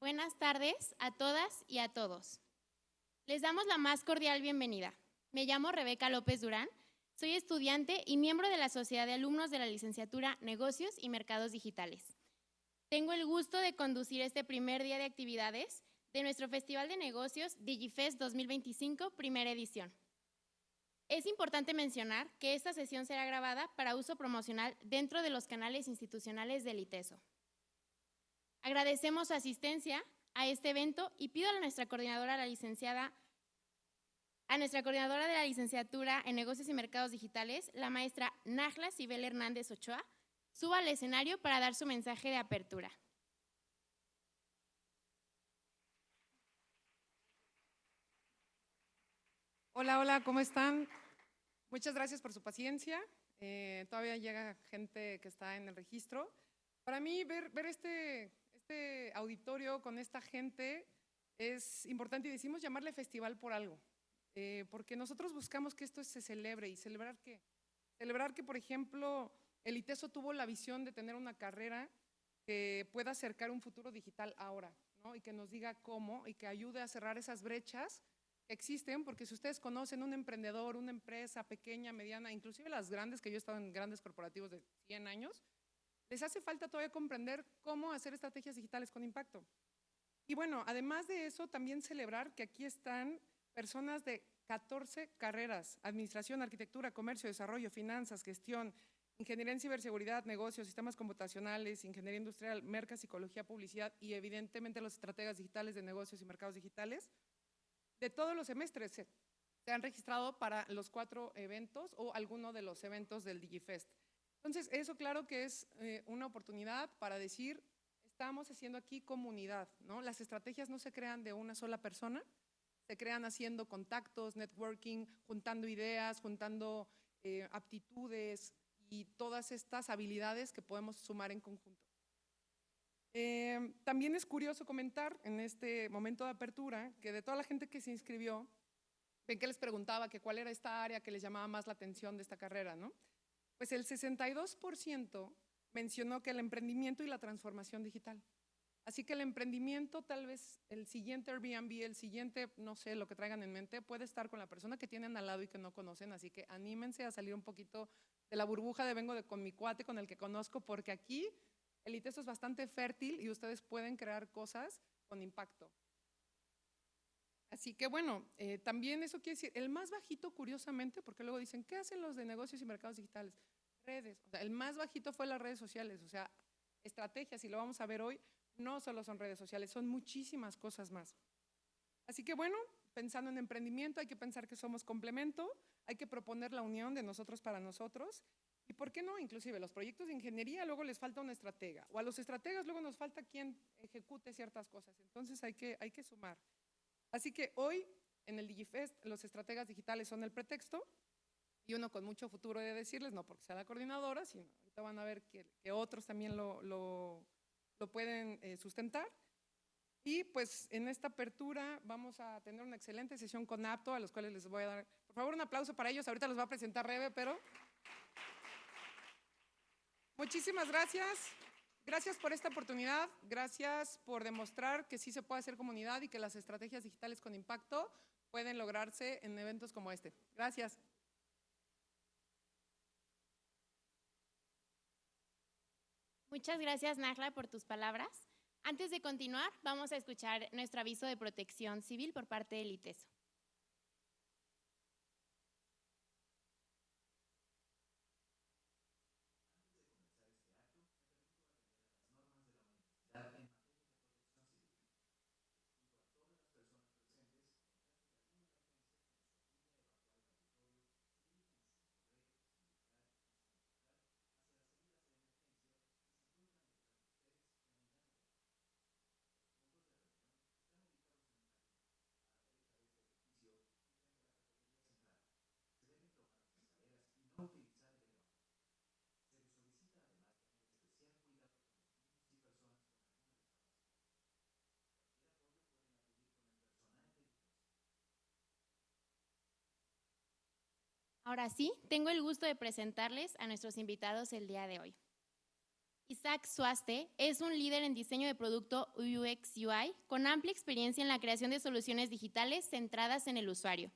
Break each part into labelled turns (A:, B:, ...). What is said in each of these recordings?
A: Buenas tardes a todas y a todos. Les damos la más cordial bienvenida. Me llamo Rebeca López Durán, soy estudiante y miembro de la Sociedad de Alumnos de la Licenciatura Negocios y Mercados Digitales. Tengo el gusto de conducir este primer día de actividades de nuestro Festival de Negocios DigiFest 2025, primera edición. Es importante mencionar que esta sesión será grabada para uso promocional dentro de los canales institucionales del ITESO. Agradecemos su asistencia a este evento y pido a nuestra coordinadora de la licenciatura en Negocios y Mercados Digitales, la maestra Najla Sibel Hernández Ochoa, suba al escenario para dar su mensaje de apertura.
B: Hola, hola, ¿cómo están? Muchas gracias por su paciencia. Todavía llega gente que está en el registro. Para mí, ver este auditorio con esta gente es importante y decimos llamarle festival por algo, porque nosotros buscamos que esto se celebre y celebrar que, por ejemplo, el ITESO tuvo la visión de tener una carrera que pueda acercar un futuro digital ahora, ¿no? Y que nos diga cómo y que ayude a cerrar esas brechas que existen, porque si ustedes conocen un emprendedor, una empresa pequeña, mediana, inclusive las grandes, que yo he estado en grandes corporativos de 100 años, les hace falta todavía comprender cómo hacer estrategias digitales con impacto. Y bueno, además de eso, también celebrar que aquí están personas de 14 carreras: administración, arquitectura, comercio, desarrollo, finanzas, gestión, ingeniería en ciberseguridad, negocios, sistemas computacionales, ingeniería industrial, merca, psicología, publicidad y evidentemente los estrategas digitales de negocios y mercados digitales. De todos los semestres se han registrado para los 4 eventos o alguno de los eventos del DigiFest. Entonces, eso claro que es una oportunidad para decir, estamos haciendo aquí comunidad, ¿no? Las estrategias no se crean de una sola persona, se crean haciendo contactos, networking, juntando ideas, juntando aptitudes y todas estas habilidades que podemos sumar en conjunto. También es curioso comentar en este momento de apertura que de toda la gente que se inscribió, ven que les preguntaba que cuál era esta área que les llamaba más la atención de esta carrera, ¿no? Pues el 62% mencionó que el emprendimiento y la transformación digital. Así que el emprendimiento, tal vez el siguiente Airbnb, el siguiente, no sé, lo que traigan en mente, puede estar con la persona que tienen al lado y que no conocen, así que anímense a salir un poquito de la burbuja de con mi cuate, con el que conozco, porque aquí el ITESO es bastante fértil y ustedes pueden crear cosas con impacto. Así que bueno, también eso quiere decir, el más bajito, curiosamente, porque luego dicen, ¿qué hacen los de negocios y mercados digitales? Redes. O sea, el más bajito fue las redes sociales, o sea, estrategias, y lo vamos a ver hoy, no solo son redes sociales, son muchísimas cosas más. Así que bueno, pensando en emprendimiento, hay que pensar que somos complemento, hay que proponer la unión de nosotros para nosotros. ¿Y por qué no? Inclusive los proyectos de ingeniería luego les falta una estratega, o a los estrategas luego nos falta quien ejecute ciertas cosas. Entonces hay que sumar. Así que hoy en el DigiFest los estrategas digitales son el pretexto y uno con mucho futuro de decirles, no porque sea la coordinadora, sino ahorita van a ver que otros también lo pueden sustentar. Y pues en esta apertura vamos a tener una excelente sesión con Apto, a los cuales les voy a dar, por favor, un aplauso para ellos. Ahorita los va a presentar Rebe, pero muchísimas gracias. Gracias por esta oportunidad, gracias por demostrar que sí se puede hacer comunidad y que las estrategias digitales con impacto pueden lograrse en eventos como este. Gracias.
A: Muchas gracias, Najla, por tus palabras. Antes de continuar, vamos a escuchar nuestro aviso de protección civil por parte del ITESO. Ahora sí, tengo el gusto de presentarles a nuestros invitados el día de hoy. Isaac Suaste es un líder en diseño de producto UX/UI con amplia experiencia en la creación de soluciones digitales centradas en el usuario.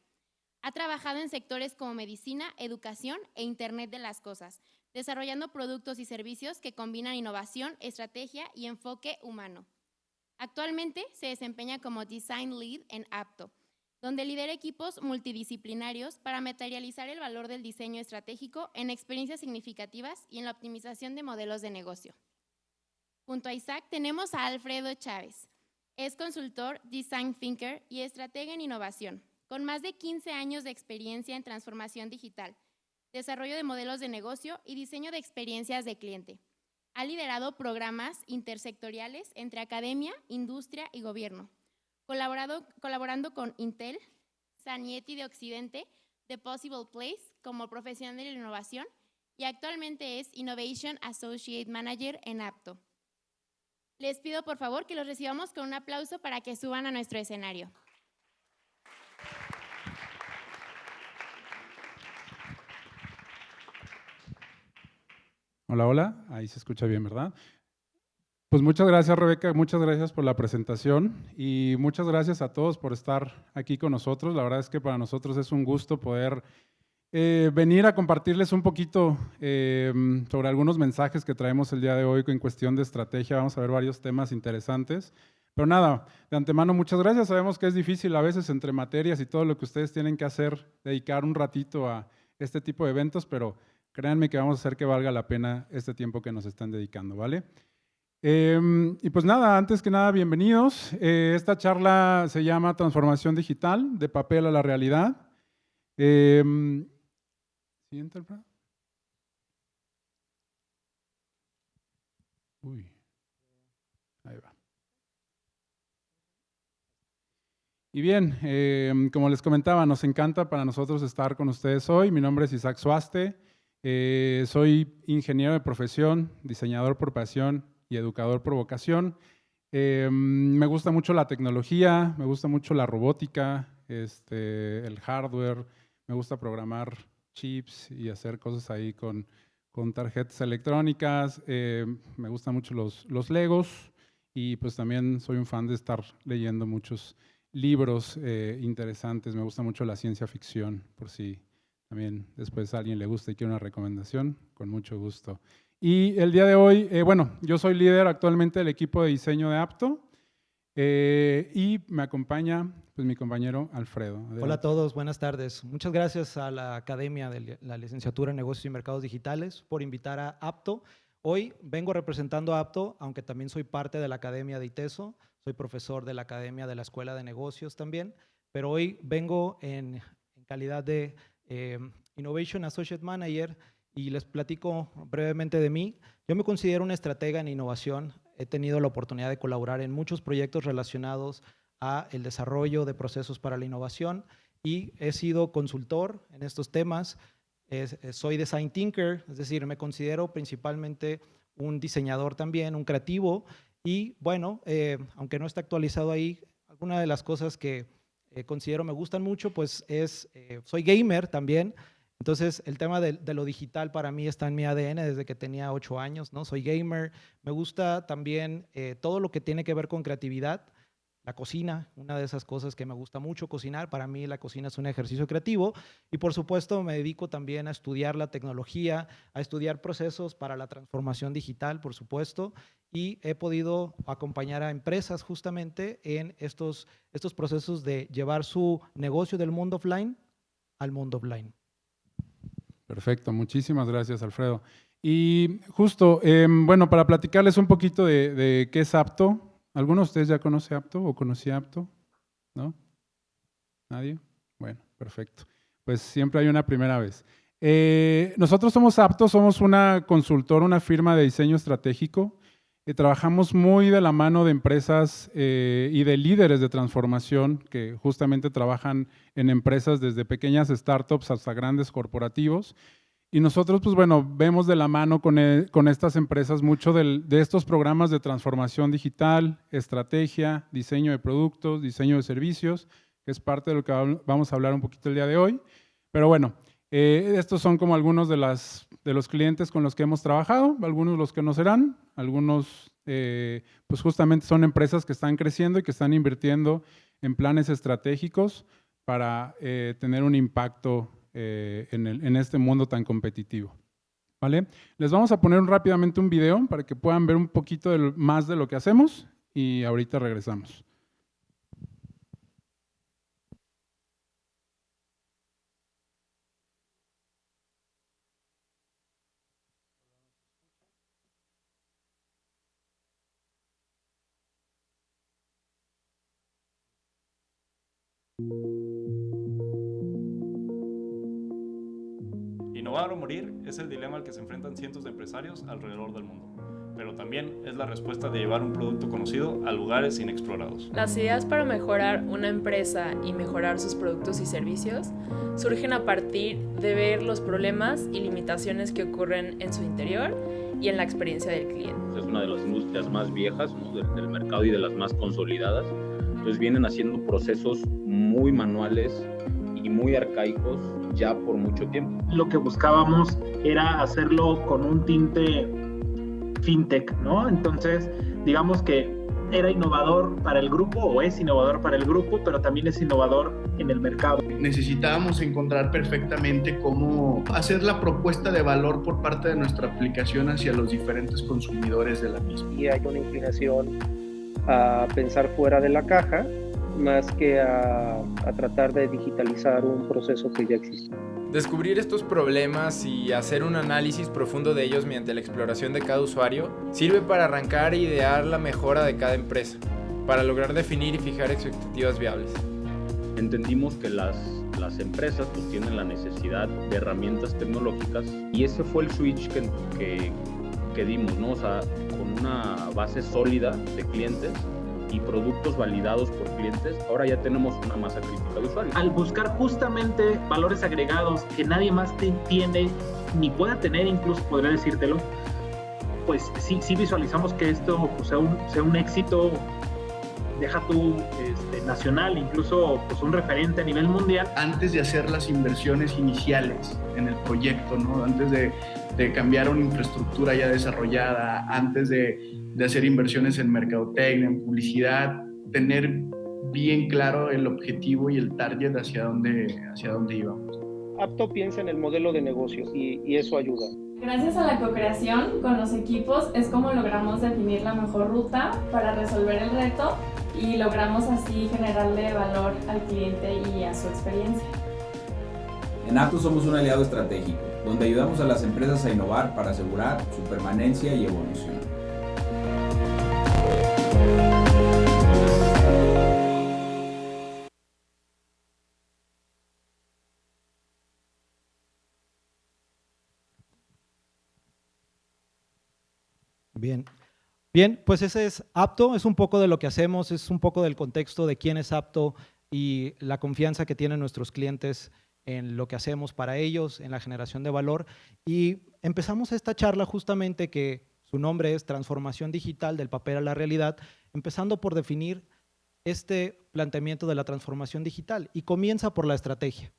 A: Ha trabajado en sectores como medicina, educación e Internet de las cosas, desarrollando productos y servicios que combinan innovación, estrategia y enfoque humano. Actualmente se desempeña como Design Lead en Apto, donde lidera equipos multidisciplinarios para materializar el valor del diseño estratégico en experiencias significativas y en la optimización de modelos de negocio. Junto a Isaac tenemos a Alfredo Chávez. Es consultor, design thinker y estratega en innovación, con más de 15 años de experiencia en transformación digital, desarrollo de modelos de negocio y diseño de experiencias de cliente. Ha liderado programas intersectoriales entre academia, industria y gobierno, colaborando con Intel, Sanieti de Occidente, The Possible Place como profesional de la innovación y actualmente es Innovation Associate Manager en Apto. Les pido por favor que los recibamos con un aplauso para que suban a nuestro escenario.
C: Hola, hola, ahí se escucha bien, ¿verdad? Pues muchas gracias, Rebeca, muchas gracias por la presentación y muchas gracias a todos por estar aquí con nosotros. La verdad es que para nosotros es un gusto poder venir a compartirles un poquito sobre algunos mensajes que traemos el día de hoy en cuestión de estrategia. Vamos a ver varios temas interesantes. Pero nada, de antemano muchas gracias. Sabemos que es difícil a veces entre materias y todo lo que ustedes tienen que hacer, dedicar un ratito a este tipo de eventos, pero créanme que vamos a hacer que valga la pena este tiempo que nos están dedicando, ¿vale? Y pues nada, antes que nada, bienvenidos. Esta charla se llama Transformación Digital, de papel a la realidad. Siguiente, Alfredo. Uy, ahí va. Y bien, como les comentaba, nos encanta para nosotros estar con ustedes hoy. Mi nombre es Isaac Suaste. Soy ingeniero de profesión, diseñador por pasión y educador por vocación. Me gusta mucho la tecnología, me gusta mucho la robótica, el hardware, me gusta programar chips y hacer cosas ahí con tarjetas electrónicas. Me gustan mucho los Legos y pues también soy un fan de estar leyendo muchos libros interesantes. Me gusta mucho la ciencia ficción, por si también después a alguien le gusta y quiere una recomendación, con mucho gusto. Y el día de hoy, bueno, yo soy líder actualmente del equipo de diseño de Apto y me acompaña pues, mi compañero Alfredo. Adelante.
D: Hola a todos, buenas tardes. Muchas gracias a la Academia de la Licenciatura en Negocios y Mercados Digitales por invitar a Apto. Hoy vengo representando a Apto, aunque también soy parte de la Academia de ITESO, soy profesor de la Academia de la Escuela de Negocios también, pero hoy vengo en calidad de Innovation Associate Manager y les platico brevemente de mí. Yo me considero un estratega en innovación. He tenido la oportunidad de colaborar en muchos proyectos relacionados a el desarrollo de procesos para la innovación y he sido consultor en estos temas. Soy design thinker, es decir, me considero principalmente un diseñador también, un creativo y bueno, aunque no está actualizado ahí, alguna de las cosas que considero me gustan mucho, pues soy gamer también. Entonces, el tema de lo digital para mí está en mi ADN desde que tenía 8 años, ¿no? Soy gamer, me gusta también todo lo que tiene que ver con creatividad, la cocina, una de esas cosas que me gusta mucho cocinar, para mí la cocina es un ejercicio creativo y por supuesto me dedico también a estudiar la tecnología, a estudiar procesos para la transformación digital, por supuesto, y he podido acompañar a empresas justamente en estos procesos de llevar su negocio del mundo offline al mundo online.
C: Perfecto, muchísimas gracias, Alfredo. Y justo, bueno, para platicarles un poquito de qué es Apto. ¿Alguno de ustedes ya conoce Apto o conocía Apto? ¿No? ¿Nadie? Bueno, perfecto. Pues siempre hay una primera vez. Nosotros somos Apto, somos una consultora, una firma de diseño estratégico. Trabajamos muy de la mano de empresas y de líderes de transformación que justamente trabajan en empresas desde pequeñas startups hasta grandes corporativos. Y nosotros, pues bueno, vemos de la mano con estas empresas mucho de estos programas de transformación digital, estrategia, diseño de productos, diseño de servicios, que es parte de lo que vamos a hablar un poquito el día de hoy. Pero bueno, Estos son como algunos de los clientes con los que hemos trabajado, algunos los que no serán, algunos pues justamente son empresas que están creciendo y que están invirtiendo en planes estratégicos para tener un impacto en este mundo tan competitivo. ¿Vale? Les vamos a poner rápidamente un video para que puedan ver un poquito más de lo que hacemos y ahorita regresamos.
E: Innovar o morir es el dilema al que se enfrentan cientos de empresarios alrededor del mundo, pero también es la respuesta de llevar un producto conocido a lugares inexplorados.
F: Las ideas para mejorar una empresa y mejorar sus productos y servicios surgen a partir de ver los problemas y limitaciones que ocurren en su interior y en la experiencia del cliente.
G: Es una de las industrias más viejas, ¿no?, del mercado y de las más consolidadas. Entonces vienen haciendo procesos muy manuales y muy arcaicos ya por mucho tiempo.
H: Lo que buscábamos era hacerlo con un tinte fintech, ¿no? Entonces, digamos que era innovador para el grupo o es innovador para el grupo, pero también es innovador en el mercado.
I: Necesitábamos encontrar perfectamente cómo hacer la propuesta de valor por parte de nuestra aplicación hacia los diferentes consumidores de la misma.
J: Y hay una inclinación a pensar fuera de la caja más que a tratar de digitalizar un proceso que ya existe.
K: Descubrir estos problemas y hacer un análisis profundo de ellos mediante la exploración de cada usuario sirve para arrancar e idear la mejora de cada empresa, para lograr definir y fijar expectativas viables.
G: Entendimos que las empresas pues, tienen la necesidad de herramientas tecnológicas y ese fue el switch que dimos, ¿no? O sea, con una base sólida de clientes y productos validados por clientes, ahora ya tenemos una masa crítica de usuarios.
H: Al buscar justamente valores agregados que nadie más tiene, ni pueda tener, incluso podría decírtelo, pues sí visualizamos que esto pues, sea un éxito, deja tú nacional, incluso pues, un referente a nivel mundial.
I: Antes de hacer las inversiones iniciales en el proyecto, ¿no? Antes de cambiar una infraestructura ya desarrollada, antes de hacer inversiones en mercadotecnia, en publicidad, tener bien claro el objetivo y el target hacia dónde íbamos.
J: Apto piensa en el modelo de negocio y eso ayuda.
L: Gracias a la co-creación con los equipos es como logramos definir la mejor ruta para resolver el reto y logramos así generarle valor al cliente y a su experiencia.
M: En Apto somos un aliado estratégico, donde ayudamos a las empresas a innovar para asegurar su permanencia y evolución.
D: Bien, pues ese es Apto, es un poco de lo que hacemos, es un poco del contexto de quién es Apto y la confianza que tienen nuestros clientes en lo que hacemos para ellos, en la generación de valor. Y empezamos esta charla justamente que su nombre es Transformación Digital del papel a la realidad, empezando por definir este planteamiento de la transformación digital y comienza por la estrategia.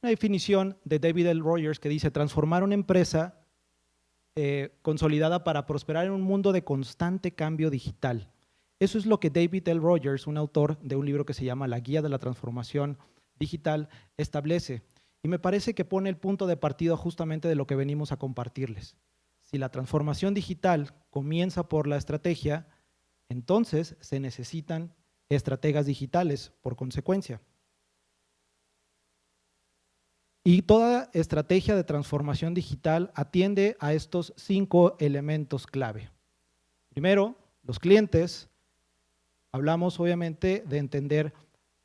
D: Una definición de David L. Rogers que dice transformar una empresa consolidada para prosperar en un mundo de constante cambio digital. Eso es lo que David L. Rogers, un autor de un libro que se llama La Guía de la Transformación Digital, establece. Y me parece que pone el punto de partida justamente de lo que venimos a compartirles. Si la transformación digital comienza por la estrategia, entonces se necesitan estrategas digitales por consecuencia. Y toda estrategia de transformación digital atiende a estos 5 elementos clave. Primero, los clientes. Hablamos obviamente de entender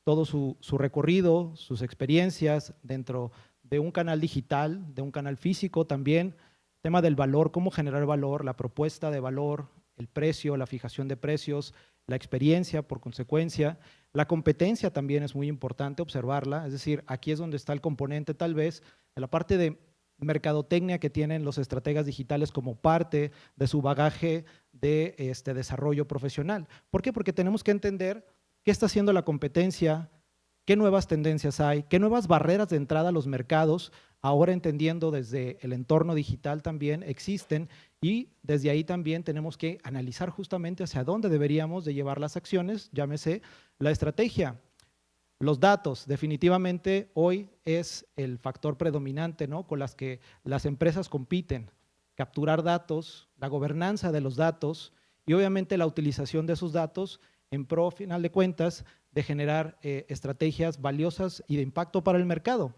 D: todo su recorrido, sus experiencias dentro de un canal digital, de un canal físico también. Tema del valor, cómo generar valor, la propuesta de valor, el precio, la fijación de precios, la experiencia por consecuencia. La competencia también es muy importante observarla, es decir, aquí es donde está el componente tal vez de la parte de mercadotecnia que tienen los estrategas digitales como parte de su bagaje de desarrollo profesional. ¿Por qué? Porque tenemos que entender qué está haciendo la competencia, qué nuevas tendencias hay, qué nuevas barreras de entrada a los mercados ahora entendiendo desde el entorno digital también existen y desde ahí también tenemos que analizar justamente hacia dónde deberíamos de llevar las acciones, llámese la estrategia. Los datos, definitivamente hoy es el factor predominante, ¿no?, con las que las empresas compiten. Capturar datos, la gobernanza de los datos y obviamente la utilización de esos datos en pro, final de cuentas, de generar estrategias valiosas y de impacto para el mercado.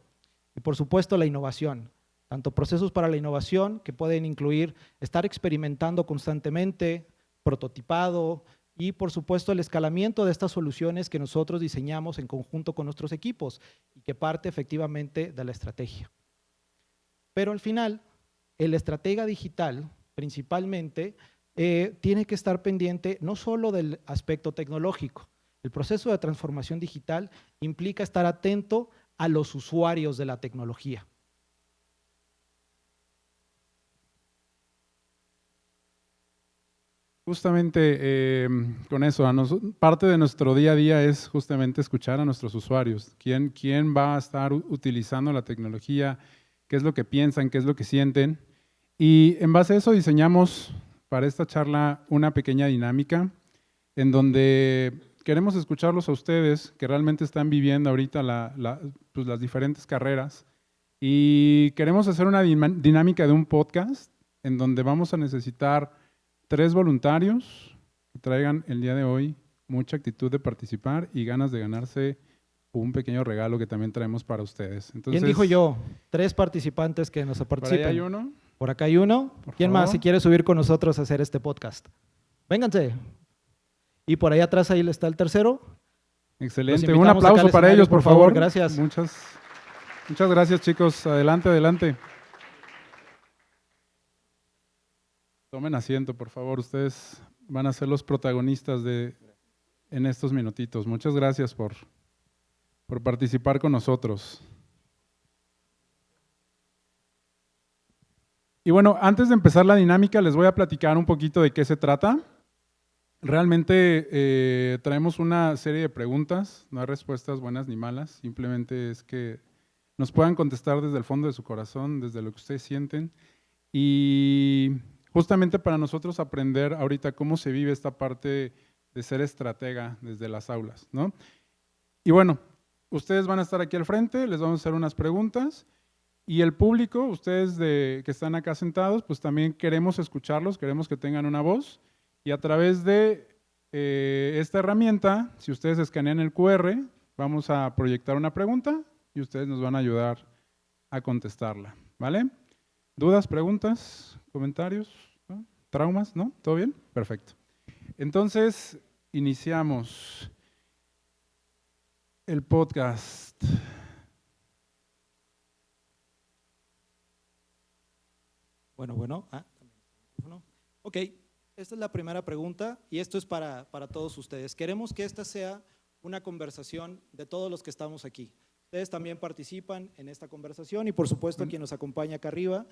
D: Y por supuesto la innovación, tanto procesos para la innovación que pueden incluir estar experimentando constantemente, prototipado y por supuesto el escalamiento de estas soluciones que nosotros diseñamos en conjunto con nuestros equipos y que parte efectivamente de la estrategia. Pero al final, el estratega digital principalmente tiene que estar pendiente no solo del aspecto tecnológico. El proceso de transformación digital implica estar atento a los usuarios de la tecnología.
C: Justamente con eso, parte de nuestro día a día es justamente escuchar a nuestros usuarios. ¿Quién va a estar utilizando la tecnología? ¿Qué es lo que piensan? ¿Qué es lo que sienten? Y en base a eso diseñamos para esta charla una pequeña dinámica en donde queremos escucharlos a ustedes que realmente están viviendo ahorita pues las diferentes carreras y queremos hacer una dinámica de un podcast en donde vamos a necesitar 3 voluntarios que traigan el día de hoy mucha actitud de participar y ganas de ganarse un pequeño regalo que también traemos para ustedes. Entonces,
D: ¿quién dijo yo? 3 participantes que nos participen.
C: ¿Por ahí hay uno?
D: Por acá hay uno. ¿Quién más si quiere subir con nosotros a hacer este podcast? Vénganse. Y por ahí atrás ahí está el tercero.
C: Excelente. Un aplauso para ellos, por favor.
D: Gracias.
C: Muchas gracias, chicos. Adelante, adelante. Tomen asiento, por favor. Ustedes van a ser los protagonistas en estos minutitos. Muchas gracias por participar con nosotros. Y bueno, antes de empezar la dinámica, les voy a platicar un poquito de qué se trata. Realmente traemos una serie de preguntas, no hay respuestas buenas ni malas, simplemente es que nos puedan contestar desde el fondo de su corazón, desde lo que ustedes sienten. Y justamente para nosotros aprender ahorita cómo se vive esta parte de ser estratega desde las aulas, ¿no? Y bueno, ustedes van a estar aquí al frente, les vamos a hacer unas preguntas y el público, ustedes que están acá sentados, pues también queremos escucharlos, queremos que tengan una voz y a través de esta herramienta, si ustedes escanean el QR, vamos a proyectar una pregunta y ustedes nos van a ayudar a contestarla, ¿vale? ¿Dudas, preguntas, comentarios? ¿No? ¿Traumas? ¿No? ¿Todo bien? Perfecto. Entonces, iniciamos el podcast.
D: Bueno. Ok, esta es la primera pregunta y esto es para todos ustedes. Queremos que esta sea una conversación de todos los que estamos aquí. Ustedes también participan en esta conversación y por supuesto quien nos acompaña acá arriba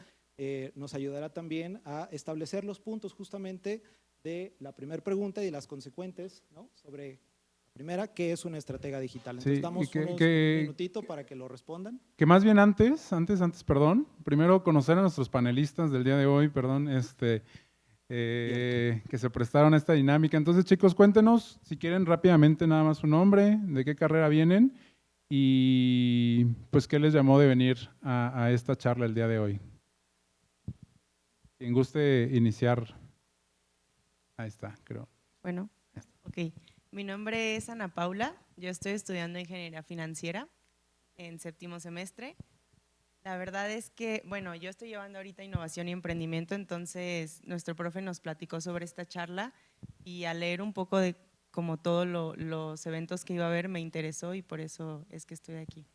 D: nos ayudará también a establecer los puntos justamente de la primera pregunta y de las consecuentes, ¿no? Sobre la primera, ¿qué es una estratega digital? Entonces damos un minutito para que lo respondan.
C: Que más bien antes, perdón, primero conocer a nuestros panelistas del día de hoy, perdón, que se prestaron a esta dinámica. Entonces, chicos, cuéntenos, si quieren rápidamente nada más su nombre, de qué carrera vienen y pues qué les llamó de venir a esta charla el día de hoy. Quien guste iniciar. Ahí está, creo.
N: Bueno, ok. Mi nombre es Ana Paula, yo estoy estudiando Ingeniería Financiera en 7º semestre. La verdad es que, bueno, yo estoy llevando ahorita Innovación y Emprendimiento, entonces nuestro profe nos platicó sobre esta charla y al leer un poco de como todos los eventos que iba a haber me interesó y por eso es que estoy aquí.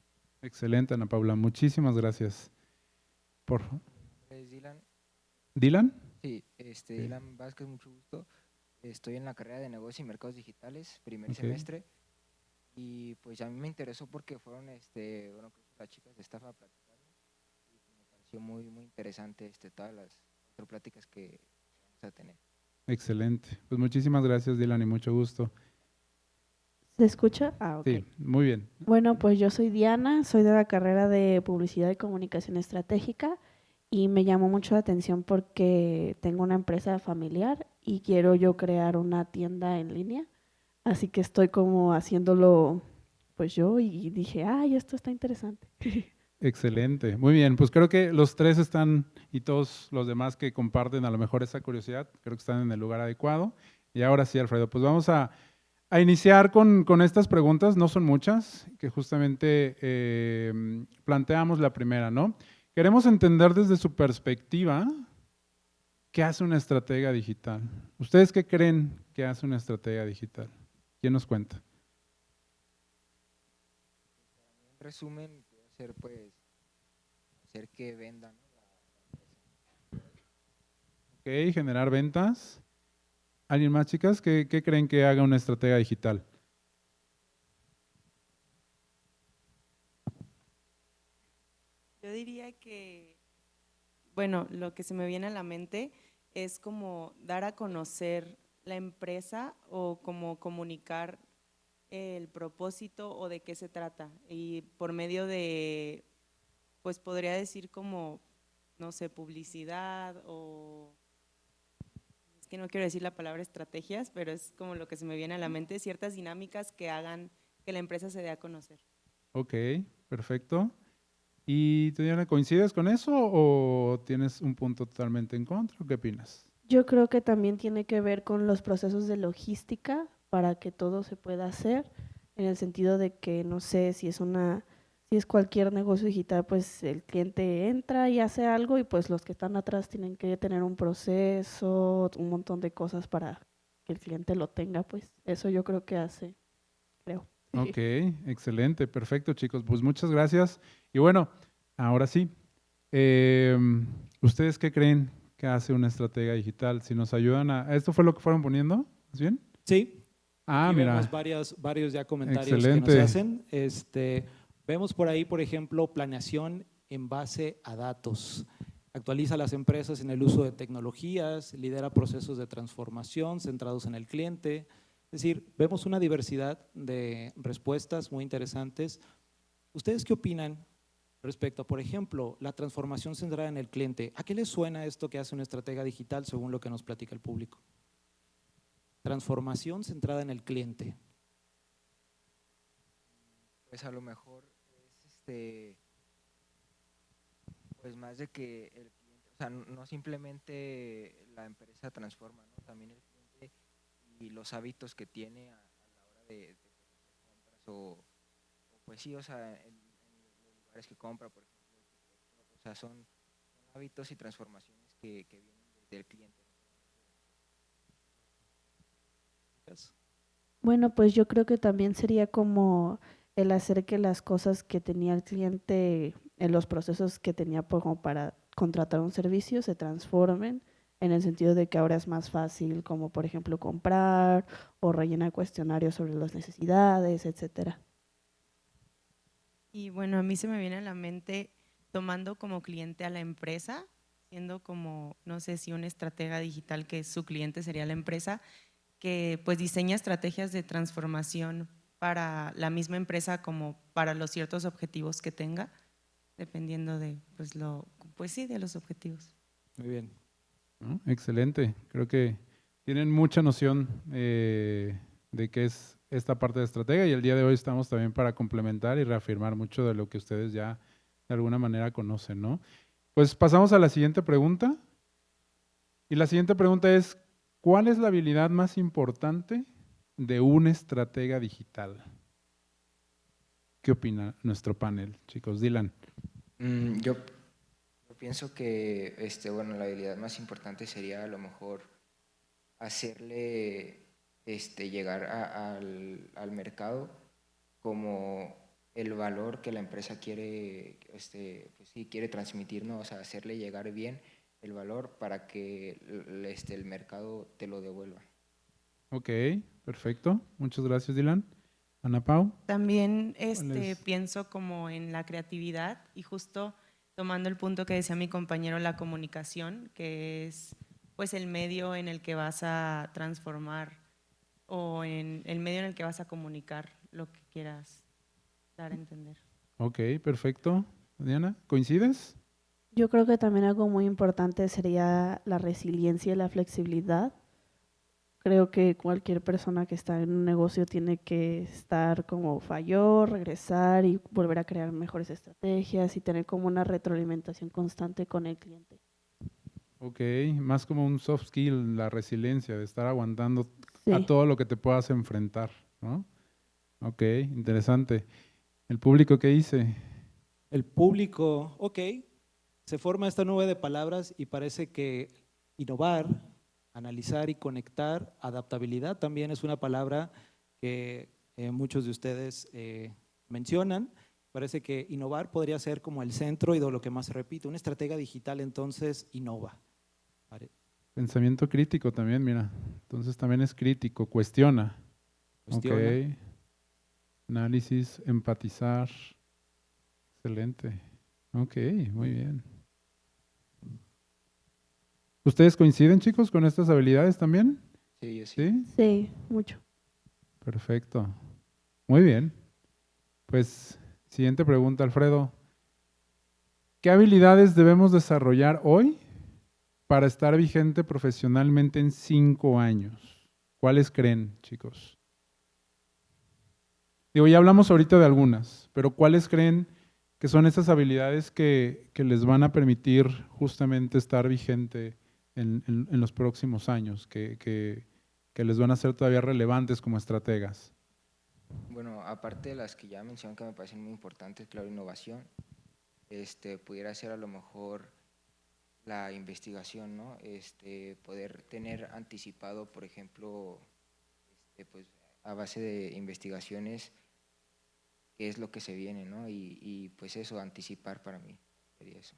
C: Excelente, Ana Paula, muchísimas gracias. Por favor.
O: ¿Es Dylan?
C: ¿Dylan?
O: Sí, Dylan Vázquez, mucho gusto. Estoy en la carrera de Negocios y Mercados Digitales, primer semestre, y pues a mí me interesó porque fueron, las chicas de staff a platicar y me pareció muy interesante todas las 4 pláticas que vamos a tener.
C: Excelente, pues muchísimas gracias, Dylan, y mucho gusto.
P: ¿Se escucha? Ah, ok.
C: Sí, muy bien.
P: Bueno, pues yo soy Diana, soy de la carrera de Publicidad y Comunicación Estratégica y me llamó mucho la atención porque tengo una empresa familiar y quiero yo crear una tienda en línea. Así que estoy como haciéndolo pues yo y dije, ay, esto está interesante.
C: Excelente, muy bien. Pues creo que los tres están y todos los demás que comparten a lo mejor esa curiosidad, creo que están en el lugar adecuado. Y ahora sí, Alfredo, pues vamos a iniciar con estas preguntas, no son muchas, que justamente planteamos la primera, ¿no? Queremos entender desde su perspectiva qué hace una estratega digital. ¿Ustedes qué creen que hace una estratega digital? ¿Quién nos cuenta?
O: En resumen, puede ser pues hacer que vendan, ¿no?
C: Ok, generar ventas. ¿Alguien más, chicas? ¿Qué creen que haga una estratega digital?
N: Yo diría que, bueno, lo que se me viene a la mente es como dar a conocer la empresa o como comunicar el propósito o de qué se trata. Y por medio de, pues podría decir como, no sé, publicidad o… Es que no quiero decir la palabra estrategias, pero es como lo que se me viene a la mente, ciertas dinámicas que hagan que la empresa se dé a conocer.
C: Ok, perfecto. ¿Y tú, Diana, coincides con eso o tienes un punto totalmente en contra? ¿Qué opinas?
P: Yo creo que también tiene que ver con los procesos de logística para que todo se pueda hacer, en el sentido de que, no sé, si es cualquier negocio digital, pues el cliente entra y hace algo y pues los que están atrás tienen que tener un proceso, un montón de cosas para que el cliente lo tenga, pues eso yo creo que hace, creo.
C: Ok, excelente, perfecto, chicos. Pues muchas gracias. Y bueno, ahora sí, ¿ustedes qué creen que hace una estratega digital? Si nos ayudan a… ¿Esto fue lo que fueron poniendo? ¿Es bien?
Q: Sí.
C: Ah,
Q: Aquí
C: mira.
Q: vemos varios ya comentarios
C: Excelente.
Q: que nos hacen. Vemos por ahí, por ejemplo, planeación en base a datos. Actualiza a las empresas en el uso de tecnologías, lidera procesos de transformación centrados en el cliente. Es decir, vemos una diversidad de respuestas muy interesantes. ¿Ustedes qué opinan respecto a, por ejemplo, la transformación centrada en el cliente? ¿A qué les suena esto que hace una estratega digital según lo que nos platica el público? Transformación centrada en el cliente.
O: Pues a lo mejor es pues más de que el cliente, o sea, no simplemente la empresa transforma, ¿no? También el cliente y los hábitos que tiene a la hora de compras o pues sí, o sea, en los lugares que compra, por ejemplo, o sea, son hábitos y transformaciones que vienen desde el cliente.
P: Bueno, pues yo creo que también sería como el hacer que las cosas que tenía el cliente en los procesos que tenía como para contratar un servicio se transformen en el sentido de que ahora es más fácil, como por ejemplo comprar o rellenar cuestionarios sobre las necesidades, etcétera.
N: Y bueno, a mí se me viene a la mente tomando como cliente a la empresa, siendo como, no sé si una estratega digital que su cliente sería la empresa, que pues diseña estrategias de transformación para la misma empresa como para los ciertos objetivos que tenga, dependiendo de de los objetivos.
Q: Muy bien.
C: Excelente. Creo que tienen mucha noción de qué es esta parte de estratega y el día de hoy estamos también para complementar y reafirmar mucho de lo que ustedes ya de alguna manera conocen, ¿no? Pues pasamos a la siguiente pregunta. Y la siguiente pregunta es, ¿cuál es la habilidad más importante de un estratega digital? ¿Qué opina nuestro panel, chicos? Dylan.
O: Yo pienso que bueno, la habilidad más importante sería a lo mejor hacerle llegar al mercado como el valor que la empresa quiere, pues sí, quiere transmitir, ¿no? O sea, hacerle llegar bien el valor para que el mercado te lo devuelva.
C: Ok, perfecto. Muchas gracias, Dylan. Ana Pau.
N: También pienso como en la creatividad y justo tomando el punto que decía mi compañero, la comunicación, que es pues el medio en el que vas a transformar o en el medio en el que vas a comunicar lo que quieras dar a entender.
C: Ok, perfecto. Diana, ¿coincides?
P: Yo creo que también algo muy importante sería la resiliencia y la flexibilidad. Creo que cualquier persona que está en un negocio tiene que estar como falló, regresar y volver a crear mejores estrategias y tener como una retroalimentación constante con el cliente.
C: Ok, más como un soft skill, la resiliencia, de estar aguantando
P: Sí.
C: a todo lo que te puedas enfrentar, ¿no? Ok, interesante. ¿El público qué dice?
Q: El público, ok, se forma esta nube de palabras y parece que innovar, analizar y conectar, adaptabilidad también es una palabra que muchos de ustedes mencionan. Parece que innovar podría ser como el centro y de lo que más se repite. Una estratega digital entonces innova.
C: Pensamiento crítico también, mira. Entonces también es crítico, cuestiona.
Q: Cuestiona.
C: Ok. Análisis, empatizar. Excelente. Ok, muy bien. ¿Ustedes coinciden, chicos, con estas habilidades también?
O: Sí, yo sí.
C: ¿Sí?
P: Sí, mucho.
C: Perfecto. Muy bien. Pues, siguiente pregunta, Alfredo. ¿Qué habilidades debemos desarrollar hoy para estar vigente profesionalmente en 5 años? ¿Cuáles creen, chicos? Digo, ya hablamos ahorita de algunas, pero ¿cuáles creen que son esas habilidades que les van a permitir justamente estar vigente en los próximos años, que les van a ser todavía relevantes como estrategas?
O: Bueno, aparte de las que ya mencioné que me parecen muy importantes, claro, innovación, pudiera ser a lo mejor la investigación, ¿no? Poder tener anticipado, por ejemplo, pues a base de investigaciones, qué es lo que se viene, ¿no? Y pues eso, anticipar para mí sería eso.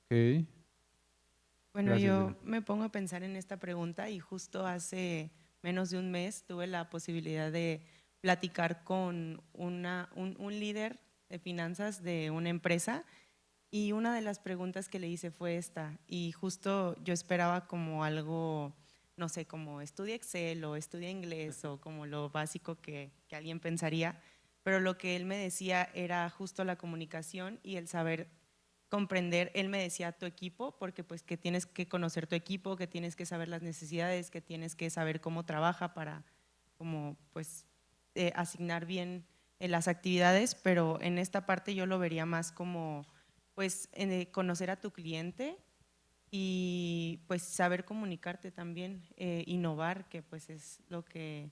C: Ok.
N: Bueno,
C: Gracias,
N: yo
C: Diana.
N: me pongo a pensar en esta pregunta y justo hace menos de un mes tuve la posibilidad de platicar con un líder de finanzas de una empresa y una de las preguntas que le hice fue esta y justo yo esperaba como algo, no sé, como estudia Excel o estudia inglés o como lo básico que alguien pensaría, pero lo que él me decía era justo la comunicación y el saber comprender, él me decía tu equipo, porque pues que tienes que conocer tu equipo, que tienes que saber las necesidades, que tienes que saber cómo trabaja para como pues asignar bien las actividades, pero en esta parte yo lo vería más como pues conocer a tu cliente y pues saber comunicarte también, innovar, que pues es lo que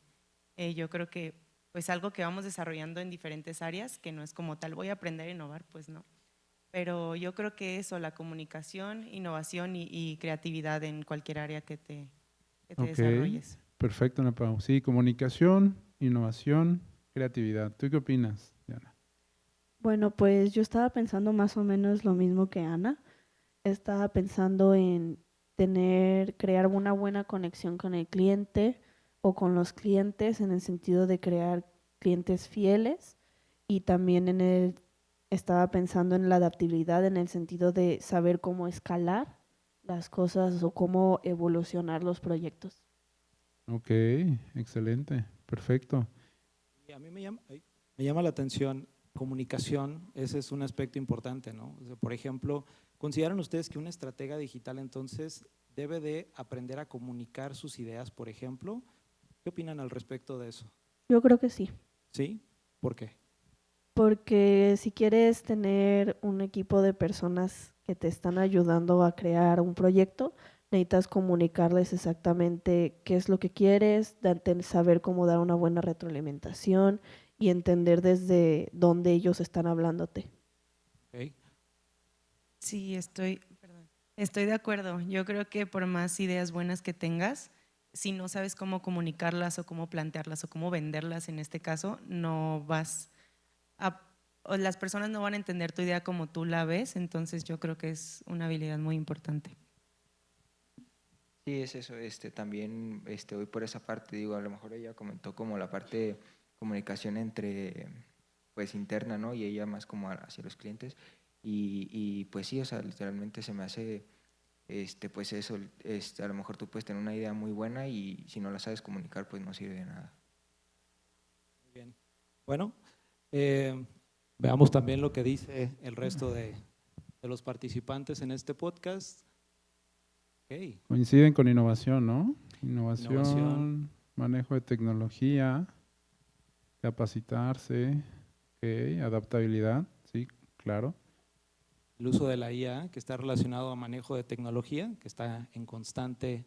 N: yo creo que pues algo que vamos desarrollando en diferentes áreas, que no es como tal voy a aprender a innovar, pues no. Pero yo creo que eso, la comunicación, innovación y creatividad en cualquier área que te
C: Ok,
N: desarrolles.
C: perfecto, Ana Pau. Sí, comunicación, innovación, creatividad. ¿Tú qué opinas, Diana?
P: Bueno, pues yo estaba pensando más o menos lo mismo que Ana. Estaba pensando en crear una buena conexión con el cliente o con los clientes en el sentido de crear clientes fieles y también estaba pensando en la adaptabilidad en el sentido de saber cómo escalar las cosas o cómo evolucionar los proyectos.
C: Ok, excelente, perfecto.
Q: Y a mí me llama la atención comunicación, ese es un aspecto importante, ¿no? O sea, por ejemplo, ¿consideran ustedes que una estratega digital entonces debe de aprender a comunicar sus ideas, por ejemplo? ¿Qué opinan al respecto de eso?
P: Yo creo que sí.
Q: ¿Sí? ¿Por qué?
P: Porque si quieres tener un equipo de personas que te están ayudando a crear un proyecto, necesitas comunicarles exactamente qué es lo que quieres, saber cómo dar una buena retroalimentación y entender desde dónde ellos están hablándote.
Q: Okay.
N: Sí, estoy de acuerdo. Yo creo que por más ideas buenas que tengas, si no sabes cómo comunicarlas o cómo plantearlas o cómo venderlas en este caso, no vas o las personas no van a entender tu idea como tú la ves, entonces yo creo que es una habilidad muy importante.
O: Sí, es eso, también voy por esa parte, digo, a lo mejor ella comentó como la parte de comunicación entre, pues interna, ¿no? Y ella más como hacia los clientes y pues sí, o sea, literalmente se me hace pues eso, a lo mejor tú puedes tener una idea muy buena y si no la sabes comunicar, pues no sirve de nada.
Q: Muy bien. Bueno, veamos también lo que dice el resto de los participantes en este podcast. Okay.
C: Coinciden con innovación, ¿no? Innovación, manejo de tecnología, capacitarse, adaptabilidad, sí, claro.
Q: El uso de la IA, que está relacionado a manejo de tecnología, que está en constante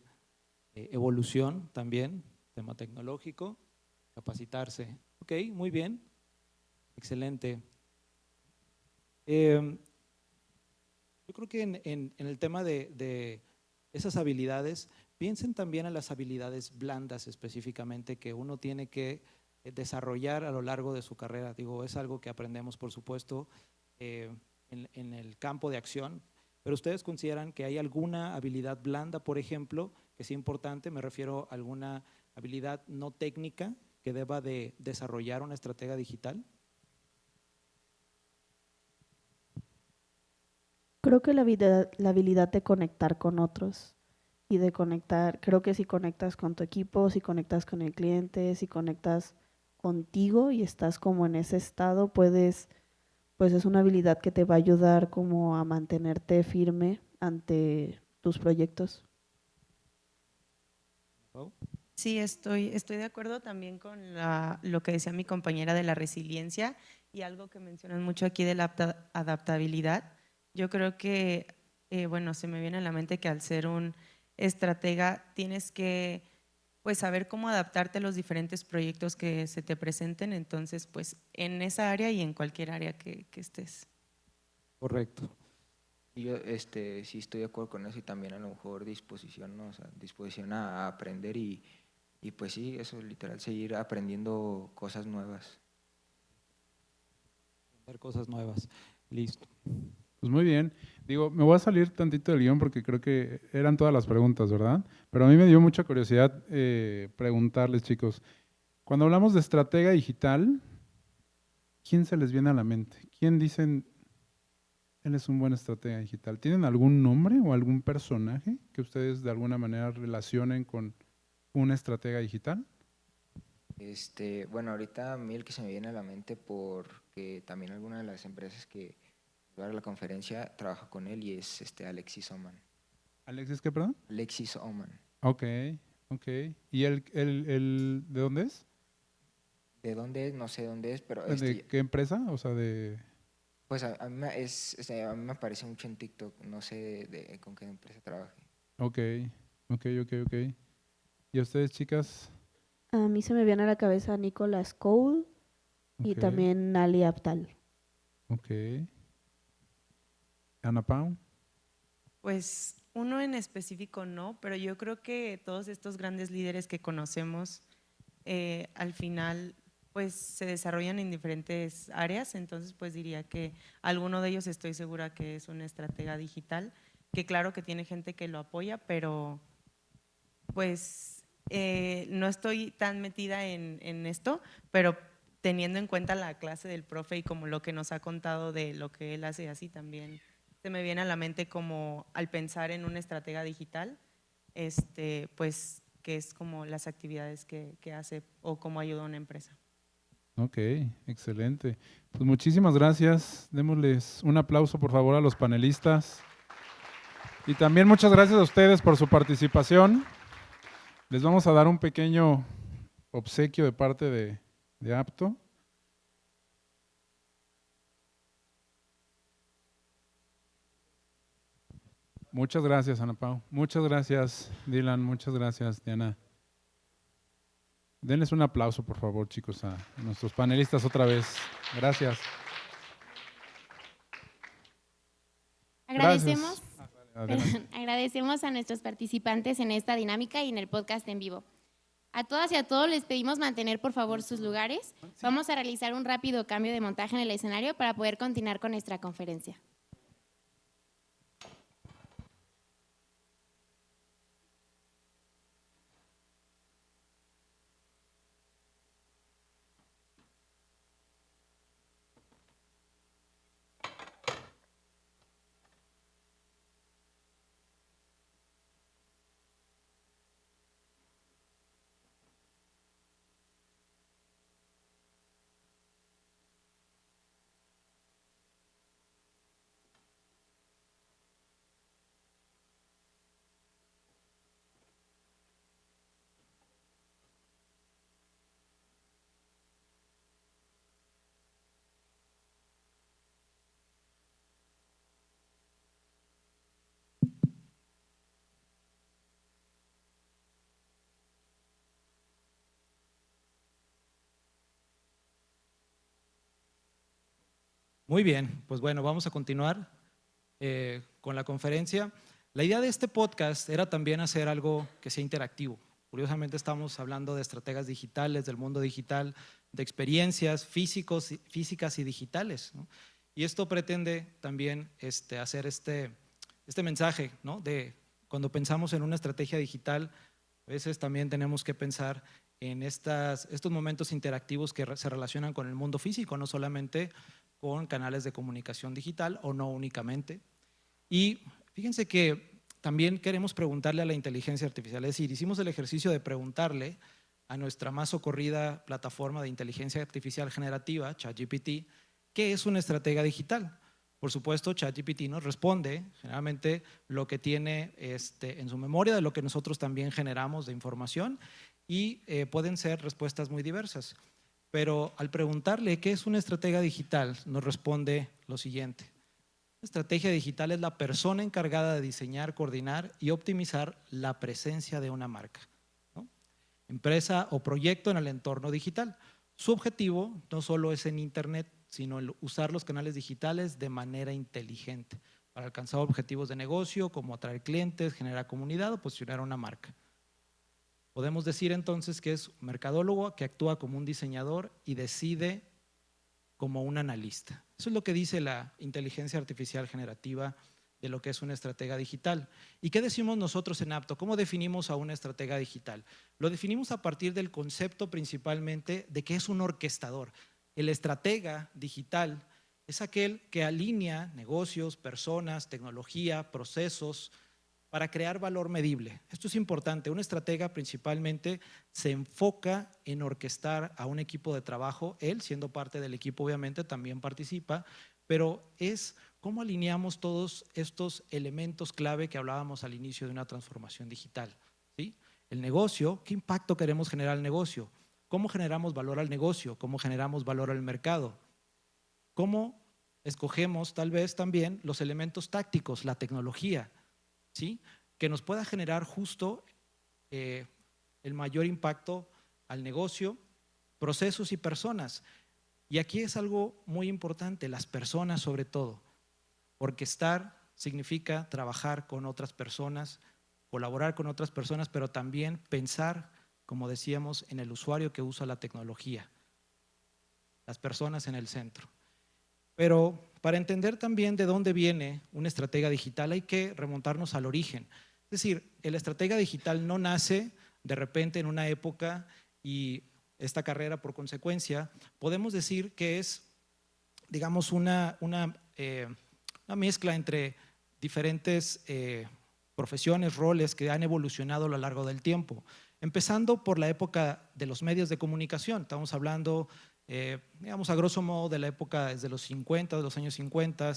Q: evolución también, tema tecnológico, capacitarse. Ok, muy bien, excelente. Yo creo que en el tema de esas habilidades, piensen también en las habilidades blandas específicamente que uno tiene que desarrollar a lo largo de su carrera. Digo, es algo que aprendemos, por supuesto, en el campo de acción, pero ¿ustedes consideran que hay alguna habilidad blanda, por ejemplo, que sea importante? Me refiero a alguna habilidad no técnica que deba de desarrollar una estratega digital.
P: Creo que la habilidad de conectar con otros y de conectar, creo que si conectas con tu equipo, si conectas con el cliente, si conectas contigo y estás como en ese estado, pues es una habilidad que te va a ayudar como a mantenerte firme ante tus proyectos.
N: Sí, estoy de acuerdo también con lo que decía mi compañera de la resiliencia y algo que mencionan mucho aquí de la adaptabilidad. Yo creo que, bueno, se me viene a la mente que al ser un estratega tienes que pues saber cómo adaptarte a los diferentes proyectos que se te presenten, entonces pues en esa área y en cualquier área que estés.
Q: Correcto.
O: Yo sí estoy de acuerdo con eso y también a lo mejor disposición, ¿no? O sea, disposición a aprender y pues sí, eso literal, seguir aprendiendo cosas nuevas.
Q: Aprender cosas nuevas. Listo.
C: Pues muy bien. Digo, me voy a salir tantito del guión porque creo que eran todas las preguntas, ¿verdad? Pero a mí me dio mucha curiosidad preguntarles, chicos, cuando hablamos de estratega digital, ¿quién se les viene a la mente? ¿Quién dicen, él es un buen estratega digital? ¿Tienen algún nombre o algún personaje que ustedes de alguna manera relacionen con un estratega digital?
O: Bueno, ahorita a mí el que se me viene a la mente porque también alguna de las empresas que va a la conferencia trabaja con él y es Alexis Oman.
C: ¿Alexis qué, perdón?
O: Alexis Oman.
C: Ok. ¿Y él de dónde es?
O: ¿De dónde es? No sé dónde es, pero…
C: ¿De qué empresa? O sea, de…
O: Pues a mí me aparece mucho en TikTok, no sé con qué empresa trabaje.
C: Ok. ¿Y a ustedes, chicas?
P: A mí se me viene a la cabeza Nicolas Cole y también Nali Abtal.
C: Ok. Ana Pau.
N: Pues uno en específico no, pero yo creo que todos estos grandes líderes que conocemos al final pues se desarrollan en diferentes áreas, entonces pues diría que alguno de ellos estoy segura que es una estratega digital, que claro que tiene gente que lo apoya, pero pues no estoy tan metida en esto, pero teniendo en cuenta la clase del profe y como lo que nos ha contado de lo que él hace así también, se me viene a la mente como al pensar en una estratega digital, pues que es como las actividades que hace o cómo ayuda a una empresa.
C: Ok, excelente. Pues muchísimas gracias. Démosles un aplauso, por favor, a los panelistas. Y también muchas gracias a ustedes por su participación. Les vamos a dar un pequeño obsequio de parte de Apto. Muchas gracias, Ana Pau. Muchas gracias, Dylan. Muchas gracias, Diana. Denles un aplauso, por favor, chicos, a nuestros panelistas otra vez. Gracias.
A: Agradecemos,
C: Gracias.
A: agradecemos a nuestros participantes en esta dinámica y en el podcast en vivo. A todas y a todos les pedimos mantener por favor sus lugares. Vamos a realizar un rápido cambio de montaje en el escenario para poder continuar con nuestra conferencia.
D: Muy bien, pues bueno, vamos a continuar con la conferencia. La idea de este podcast era también hacer algo que sea interactivo. Curiosamente estamos hablando de estrategas digitales, del mundo digital, de experiencias físicas y digitales, ¿no? Y esto pretende también hacer este mensaje, ¿no? De cuando pensamos en una estrategia digital, a veces también tenemos que pensar en estos momentos interactivos que se relacionan con el mundo físico, no solamente con canales de comunicación digital o no únicamente. Y fíjense que también queremos preguntarle a la inteligencia artificial, es decir, hicimos el ejercicio de preguntarle a nuestra más socorrida plataforma de inteligencia artificial generativa, ChatGPT, ¿qué es una estratega digital? Por supuesto, ChatGPT nos responde generalmente lo que tiene en su memoria, de lo que nosotros también generamos de información, y pueden ser respuestas muy diversas. Pero al preguntarle qué es una estratega digital, nos responde lo siguiente: una estrategia digital es la persona encargada de diseñar, coordinar y optimizar la presencia de una marca, ¿no? Empresa o proyecto en el entorno digital. Su objetivo no solo es en Internet, sino el usar los canales digitales de manera inteligente para alcanzar objetivos de negocio como atraer clientes, generar comunidad o posicionar una marca. Podemos decir entonces que es un mercadólogo que actúa como un diseñador y decide como un analista. Eso es lo que dice la inteligencia artificial generativa de lo que es una estratega digital. ¿Y qué decimos nosotros en Apto? ¿Cómo definimos a una estratega digital? Lo definimos a partir del concepto principalmente de que es un orquestador. El estratega digital es aquel que alinea negocios, personas, tecnología, procesos para crear valor medible. Esto es importante. Un estratega principalmente se enfoca en orquestar a un equipo de trabajo. Él, siendo parte del equipo, obviamente también participa, pero es cómo alineamos todos estos elementos clave que hablábamos al inicio de una transformación digital, ¿sí? El negocio, ¿qué impacto queremos generar al negocio? ¿Cómo generamos valor al negocio? ¿Cómo generamos valor al mercado? ¿Cómo escogemos tal vez también los elementos tácticos, la tecnología, ¿sí? Que nos pueda generar justo el mayor impacto al negocio, procesos y personas? Y aquí es algo muy importante, las personas sobre todo. Orquestar significa trabajar con otras personas, colaborar con otras personas, pero también pensar, como decíamos, en el usuario que usa la tecnología, las personas en el centro. Pero para entender también de dónde viene una estratega digital hay que remontarnos al origen. Es decir, el estratega digital no nace de repente en una época y esta carrera por consecuencia podemos decir que es, digamos, una mezcla entre diferentes profesiones, roles que han evolucionado a lo largo del tiempo. Empezando por la época de los medios de comunicación, estamos hablando, digamos, a grosso modo de la época desde los 50, de los años 50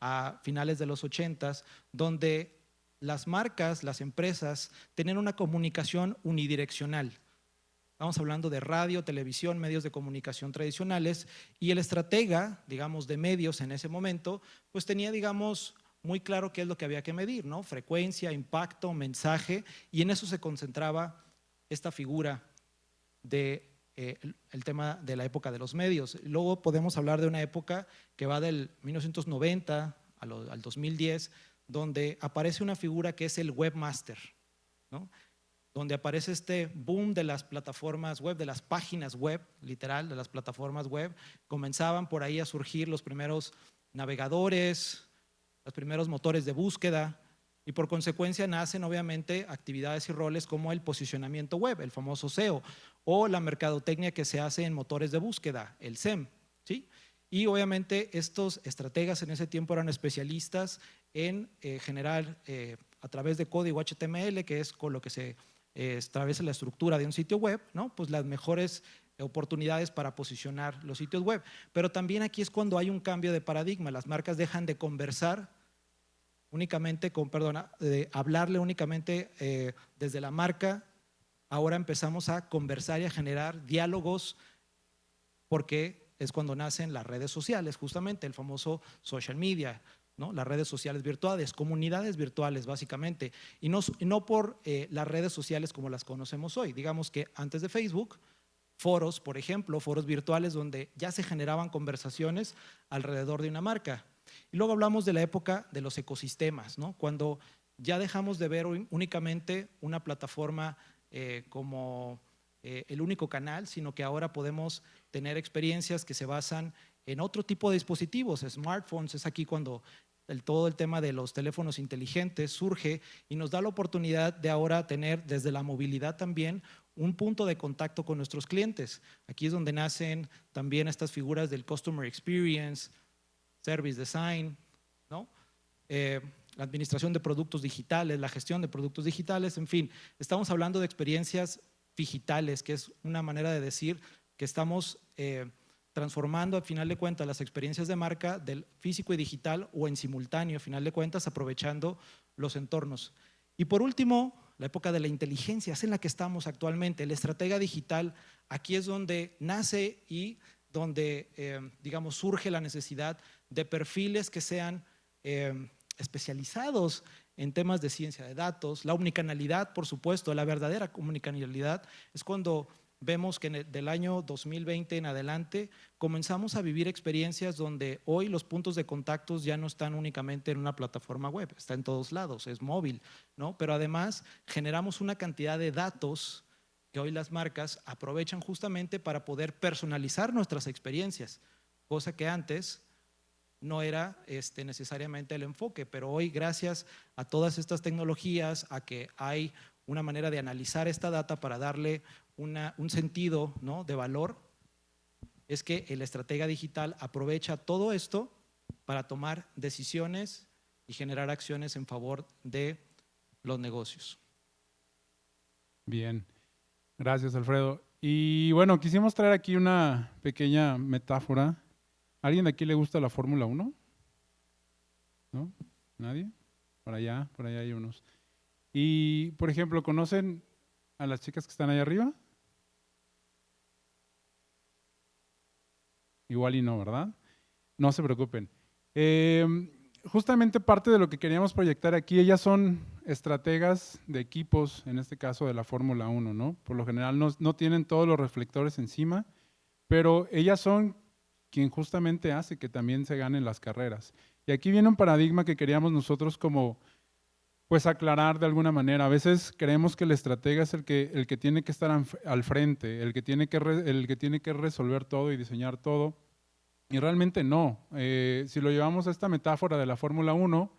D: a finales de los 80, donde las marcas, las empresas, tenían una comunicación unidireccional. Estamos hablando de radio, televisión, medios de comunicación tradicionales, y el estratega, digamos, de medios en ese momento, pues tenía, digamos, muy claro qué es lo que había que medir, ¿no? Frecuencia, impacto, mensaje, y en eso se concentraba esta figura de el tema de la época de los medios. Luego podemos hablar de una época que va del 1990 al 2010, donde aparece una figura que es el webmaster, ¿no? Donde aparece este boom de las plataformas web, de las páginas web, literal, de las plataformas web. Comenzaban por ahí a surgir los primeros navegadores, los primeros motores de búsqueda, y por consecuencia nacen obviamente actividades y roles como el posicionamiento web, el famoso SEO, o la mercadotecnia que se hace en motores de búsqueda, el SEM, ¿sí? Y obviamente estos estrategas en ese tiempo eran especialistas en generar a través de código HTML, que es con lo que se establece la estructura de un sitio web, ¿no? Pues las mejores oportunidades para posicionar los sitios web. Pero también aquí es cuando hay un cambio de paradigma. Las marcas dejan de conversar únicamente de hablarle únicamente desde la marca. Ahora empezamos a conversar y a generar diálogos, porque es cuando nacen las redes sociales, justamente el famoso social media, ¿no? Las redes sociales virtuales, comunidades virtuales básicamente, y no por las redes sociales como las conocemos hoy. Digamos que antes de Facebook foros, por ejemplo, foros virtuales donde ya se generaban conversaciones alrededor de una marca. Y luego hablamos de la época de los ecosistemas, ¿no? Cuando ya dejamos de ver únicamente una plataforma como el único canal, sino que ahora podemos tener experiencias que se basan en otro tipo de dispositivos, smartphones. Es aquí cuando todo el tema de los teléfonos inteligentes surge y nos da la oportunidad de ahora tener desde la movilidad también un punto de contacto con nuestros clientes. Aquí es donde nacen también estas figuras del Customer Experience, Service Design, ¿no? La administración de productos digitales, la gestión de productos digitales, en fin, estamos hablando de experiencias digitales, que es una manera de decir que estamos transformando, al final de cuentas, las experiencias de marca del físico y digital o en simultáneo, al final de cuentas, aprovechando los entornos. Y por último, la época de la inteligencia es en la que estamos actualmente. La estratega digital, aquí es donde nace y donde, digamos, surge la necesidad de perfiles que sean especializados en temas de ciencia de datos. La omnicanalidad, por supuesto, la verdadera omnicanalidad es cuando vemos que del año 2020 en adelante comenzamos a vivir experiencias donde hoy los puntos de contactos ya no están únicamente en una plataforma web, está en todos lados, es móvil, ¿no? Pero además generamos una cantidad de datos que hoy las marcas aprovechan justamente para poder personalizar nuestras experiencias, cosa que antes no era necesariamente el enfoque, pero hoy gracias a todas estas tecnologías, a que hay una manera de analizar esta data para darle un sentido, ¿no?, de valor, es que el estratega digital aprovecha todo esto para tomar decisiones y generar acciones en favor de los negocios.
C: Bien, gracias Alfredo. Y bueno, quisimos traer aquí una pequeña metáfora. ¿A alguien de aquí le gusta la Fórmula 1? ¿No? ¿Nadie? Por allá hay unos. Y, por ejemplo, ¿conocen a las chicas que están ahí arriba? Igual y no, ¿verdad? No se preocupen. Justamente parte de lo que queríamos proyectar aquí, ellas son estrategas de equipos, en este caso de la Fórmula 1, ¿no? Por lo general no tienen todos los reflectores encima, pero ellas son quien justamente hace que también se ganen las carreras. Y aquí viene un paradigma que queríamos nosotros como pues aclarar de alguna manera. A veces creemos que el estratega es el que tiene que estar al frente, el que tiene que resolver todo y diseñar todo. Y realmente no. Si lo llevamos a esta metáfora de la Fórmula 1,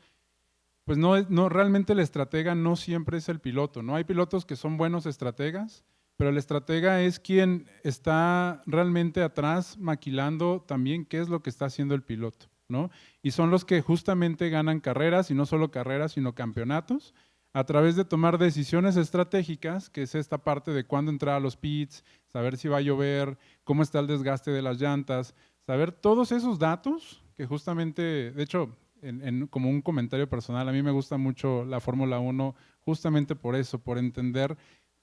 C: pues no, realmente el estratega no siempre es el piloto, ¿no? Hay pilotos que son buenos estrategas, pero el estratega es quien está realmente atrás maquilando también qué es lo que está haciendo el piloto, ¿no? Y son los que justamente ganan carreras, y no solo carreras, sino campeonatos, a través de tomar decisiones estratégicas, que es esta parte de cuándo entrar a los pits, saber si va a llover, cómo está el desgaste de las llantas, saber todos esos datos que justamente, de hecho, como un comentario personal, a mí me gusta mucho la Fórmula 1 justamente por eso, por entender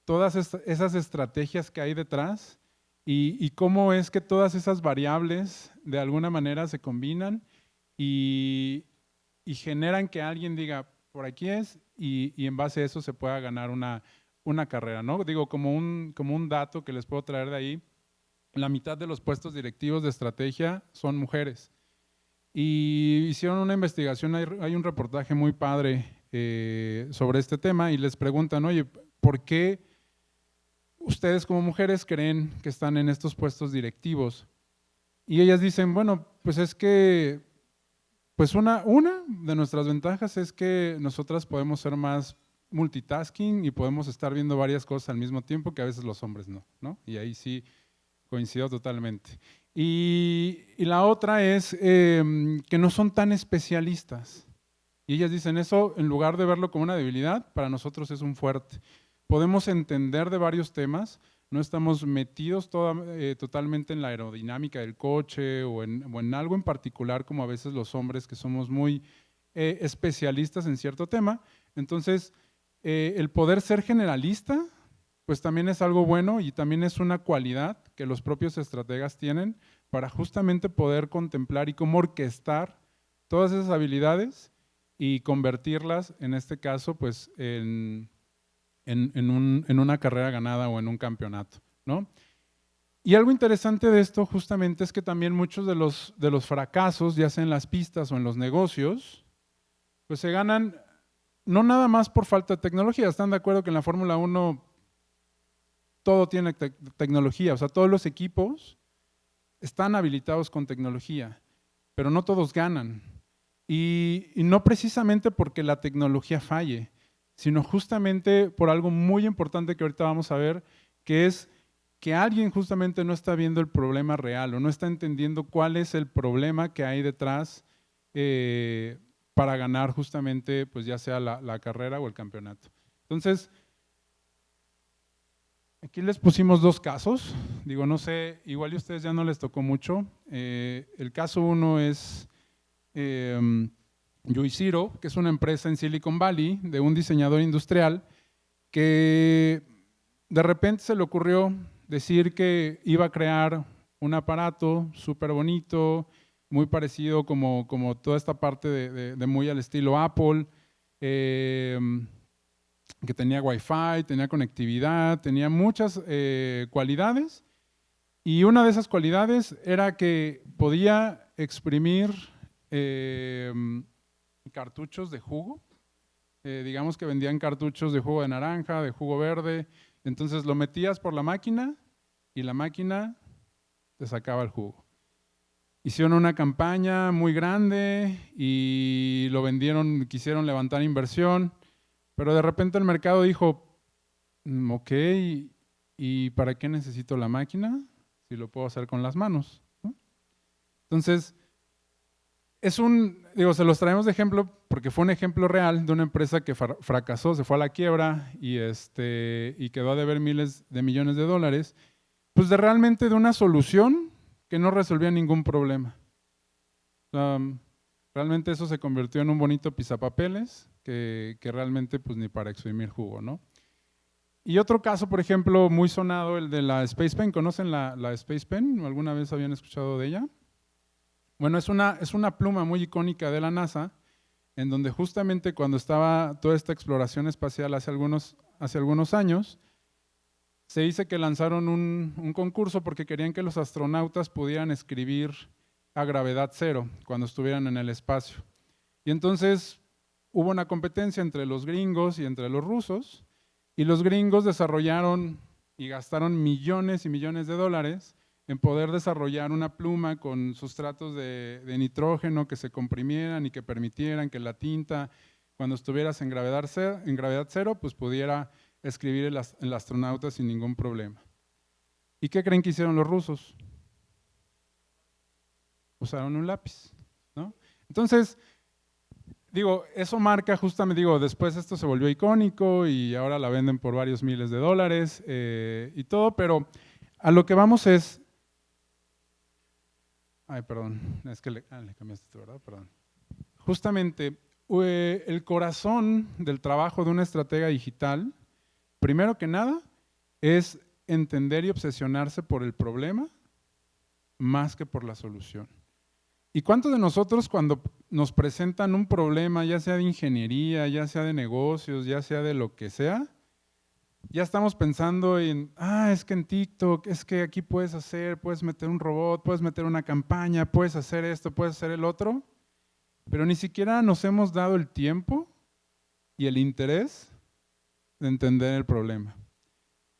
C: todas esas estrategias que hay detrás y cómo es que todas esas variables de alguna manera se combinan y generan que alguien diga, por aquí es, y en base a eso se pueda ganar una carrera, ¿no? Digo, como un dato que les puedo traer de ahí, la mitad de los puestos directivos de estrategia son mujeres. Y hicieron una investigación, hay un reportaje muy padre sobre este tema y les preguntan, oye, ¿por qué ustedes como mujeres creen que están en estos puestos directivos? Y ellas dicen, bueno, pues es que, pues una de nuestras ventajas es que nosotras podemos ser más multitasking y podemos estar viendo varias cosas al mismo tiempo que a veces los hombres no. Y ahí sí coincido totalmente. Y la otra es que no son tan especialistas. Y ellas dicen eso, en lugar de verlo como una debilidad, para nosotros es un fuerte. Podemos entender de varios temas, no estamos metidos totalmente en la aerodinámica del coche o en algo en particular como a veces los hombres que somos muy especialistas en cierto tema. Entonces, el poder ser generalista, pues también es algo bueno y también es una cualidad que los propios estrategas tienen para justamente poder contemplar y cómo orquestar todas esas habilidades y convertirlas, en este caso, pues en una carrera ganada o en un campeonato, ¿no? Y algo interesante de esto justamente es que también muchos de los fracasos, ya sea en las pistas o en los negocios, pues se ganan no nada más por falta de tecnología. ¿Están de acuerdo que en la Fórmula 1 todo tiene tecnología? O sea, todos los equipos están habilitados con tecnología, pero no todos ganan. Y no precisamente porque la tecnología falle, sino justamente por algo muy importante que ahorita vamos a ver, que es que alguien justamente no está viendo el problema real o no está entendiendo cuál es el problema que hay detrás para ganar justamente, pues ya sea la carrera o el campeonato. Entonces, aquí les pusimos dos casos. Digo, no sé, igual a ustedes ya no les tocó mucho. El caso uno es Juicero, que es una empresa en Silicon Valley de un diseñador industrial que de repente se le ocurrió decir que iba a crear un aparato súper bonito, muy parecido como toda esta parte de muy al estilo Apple, que tenía Wi-Fi, tenía conectividad, tenía muchas cualidades, y una de esas cualidades era que podía exprimir cartuchos de jugo. Digamos que vendían cartuchos de jugo de naranja, de jugo verde. Entonces lo metías por la máquina y la máquina te sacaba el jugo. Hicieron una campaña muy grande y lo vendieron, quisieron levantar inversión, pero de repente el mercado dijo, ok, ¿y para qué necesito la máquina si lo puedo hacer con las manos? ¿No? Entonces, se los traemos de ejemplo porque fue un ejemplo real de una empresa que fracasó, se fue a la quiebra y quedó a deber miles de millones de dólares, pues realmente de una solución que no resolvía ningún problema. Realmente eso se convirtió en un bonito pisapapeles que realmente pues ni para exprimir jugo, ¿no? Y otro caso, por ejemplo, muy sonado, el de la Space Pen. ¿Conocen la Space Pen? ¿Alguna vez habían escuchado de ella? Bueno, es una pluma muy icónica de la NASA, en donde justamente cuando estaba toda esta exploración espacial hace algunos años, se dice que lanzaron un concurso porque querían que los astronautas pudieran escribir a gravedad cero cuando estuvieran en el espacio. Y entonces hubo una competencia entre los gringos y entre los rusos, y los gringos desarrollaron y gastaron millones y millones de dólares en poder desarrollar una pluma con sustratos de nitrógeno que se comprimieran y que permitieran que la tinta, cuando estuvieras en gravedad cero, pues pudiera escribir el astronauta sin ningún problema. ¿Y qué creen que hicieron los rusos? Usaron un lápiz, ¿no? Entonces, eso marca justamente, después esto se volvió icónico y ahora la venden por varios miles de dólares y todo, pero a lo que vamos es, es que le cambiaste tú, ¿verdad? Perdón. Justamente, el corazón del trabajo de una estratega digital, primero que nada, es entender y obsesionarse por el problema más que por la solución. ¿Y cuántos de nosotros cuando nos presentan un problema, ya sea de ingeniería, ya sea de negocios, ya sea de lo que sea, ya estamos pensando en, es que en TikTok, es que aquí puedes meter un robot, puedes meter una campaña, puedes hacer esto, puedes hacer el otro, pero ni siquiera nos hemos dado el tiempo y el interés de entender el problema.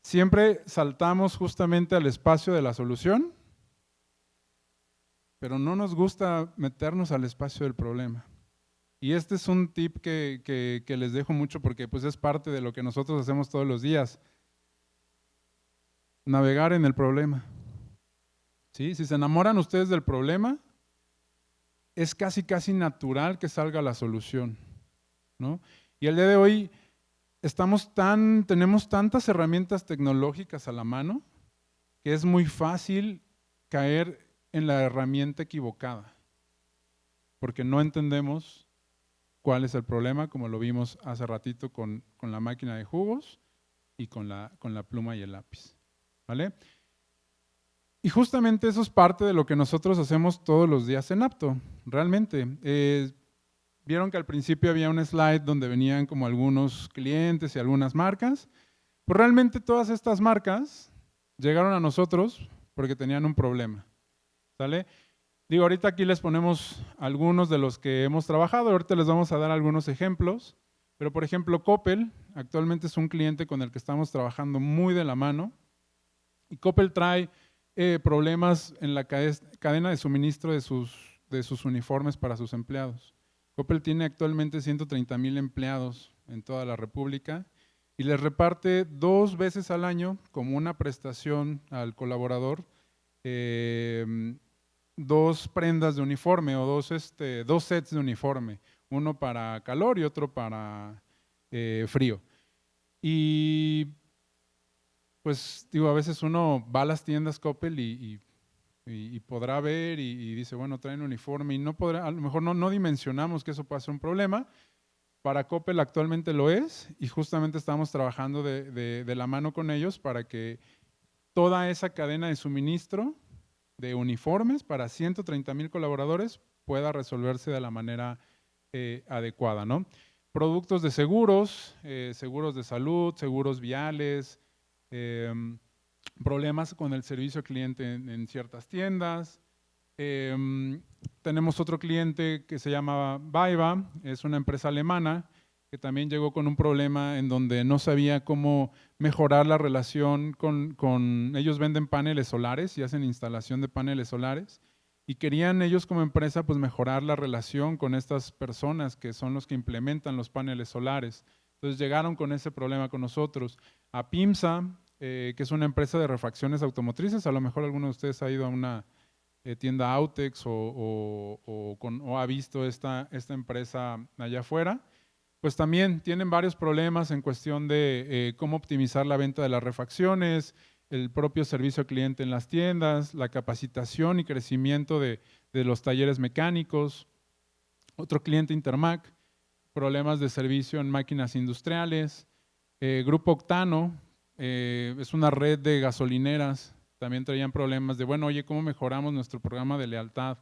C: Siempre saltamos justamente al espacio de la solución, pero no nos gusta meternos al espacio del problema. Y este es un tip que les dejo mucho porque pues es parte de lo que nosotros hacemos todos los días. Navegar en el problema. ¿Sí? Si se enamoran ustedes del problema, es casi natural que salga la solución, ¿no? Y el día de hoy tenemos tantas herramientas tecnológicas a la mano que es muy fácil caer en la herramienta equivocada, porque no entendemos cuál es el problema, como lo vimos hace ratito con la máquina de jugos y con la pluma y el lápiz, ¿vale? Y justamente eso es parte de lo que nosotros hacemos todos los días en Apto, realmente. Vieron que al principio había un slide donde venían como algunos clientes y algunas marcas. Pues realmente todas estas marcas llegaron a nosotros porque tenían un problema. ¿Sale? Digo, ahorita aquí les ponemos algunos de los que hemos trabajado, ahorita les vamos a dar algunos ejemplos, pero por ejemplo Coppel actualmente es un cliente con el que estamos trabajando muy de la mano y Coppel trae problemas en la cadena de suministro de sus uniformes para sus empleados. Coppel tiene actualmente 130,000 empleados en toda la República y les reparte 2 veces al año como una prestación al colaborador 2 prendas de uniforme o 2 sets de uniforme, uno para calor y otro para frío. Y pues digo, a veces uno va a las tiendas Coppel y podrá ver y dice, bueno, traen uniforme y no podrá, a lo mejor no dimensionamos que eso pueda ser un problema. Para Coppel actualmente lo es y justamente estamos trabajando de la mano con ellos para que toda esa cadena de suministro de uniformes para 130,000 colaboradores pueda resolverse de la manera adecuada, ¿no? Productos de seguros, seguros de salud, seguros viales, problemas con el servicio al cliente en ciertas tiendas. Tenemos otro cliente que se llama Viva, es una empresa alemana que también llegó con un problema en donde no sabía cómo mejorar la relación con ellos venden paneles solares y hacen instalación de paneles solares y querían ellos como empresa pues mejorar la relación con estas personas que son los que implementan los paneles solares. Entonces llegaron con ese problema con nosotros. A PIMSA, que es una empresa de refacciones automotrices, a lo mejor alguno de ustedes ha ido a una tienda Autex o ha visto esta empresa allá afuera, pues también tienen varios problemas en cuestión de cómo optimizar la venta de las refacciones, el propio servicio al cliente en las tiendas, la capacitación y crecimiento de los talleres mecánicos. Otro cliente Intermac, problemas de servicio en máquinas industriales. Grupo Octano, es una red de gasolineras, también traían problemas de, bueno, oye, ¿cómo mejoramos nuestro programa de lealtad?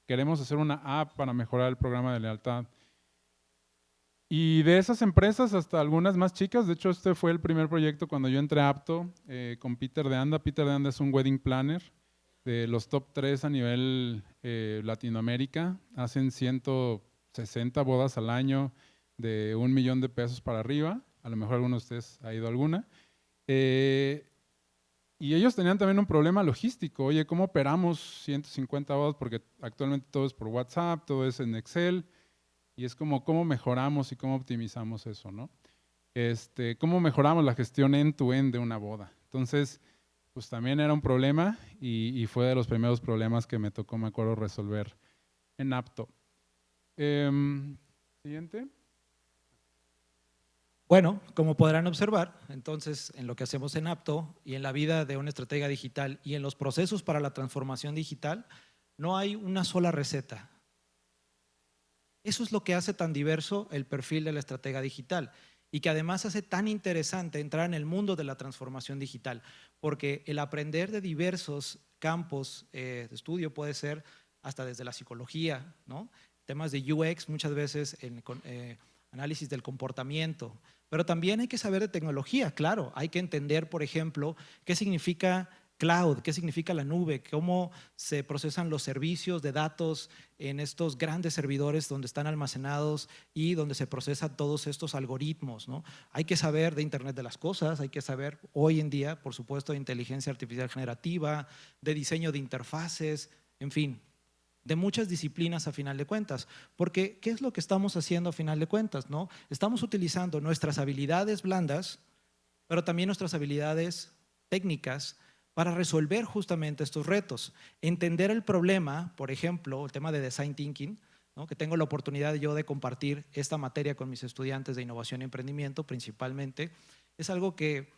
C: Queremos hacer una app para mejorar el programa de lealtad. Y de esas empresas hasta algunas más chicas, de hecho este fue el primer proyecto cuando yo entré a Apto con Peter de Anda. Peter de Anda es un wedding planner de los top 3 a nivel Latinoamérica. Hacen 160 bodas al año de $1 millón para arriba. A lo mejor alguno de ustedes ha ido a alguna. Y ellos tenían también un problema logístico. Oye, ¿cómo operamos 150 bodas? Porque actualmente todo es por WhatsApp, todo es en Excel. Y es como cómo mejoramos y cómo optimizamos eso, ¿no? Cómo mejoramos la gestión end-to-end de una boda. Entonces, pues también era un problema y fue de los primeros problemas que me tocó, me acuerdo, resolver en Apto. Siguiente.
D: Bueno, como podrán observar, entonces en lo que hacemos en Apto y en la vida de una estratega digital y en los procesos para la transformación digital, no hay una sola receta. Eso es lo que hace tan diverso el perfil de la estratega digital y que además hace tan interesante entrar en el mundo de la transformación digital, porque el aprender de diversos campos de estudio puede ser hasta desde la psicología, ¿no? Temas de UX, muchas veces en análisis del comportamiento, pero también hay que saber de tecnología, claro, hay que entender, por ejemplo, qué significa cloud, qué significa la nube, cómo se procesan los servicios de datos en estos grandes servidores donde están almacenados y donde se procesan todos estos algoritmos, ¿no? Hay que saber de Internet de las cosas, hay que saber hoy en día, por supuesto, de inteligencia artificial generativa, de diseño de interfaces, en fin, de muchas disciplinas a final de cuentas. Porque, ¿qué es lo que estamos haciendo a final de cuentas, no? Estamos utilizando nuestras habilidades blandas, pero también nuestras habilidades técnicas para resolver justamente estos retos. Entender el problema, por ejemplo, el tema de Design Thinking, ¿no? Que tengo la oportunidad yo de compartir esta materia con mis estudiantes de innovación y emprendimiento principalmente, es algo que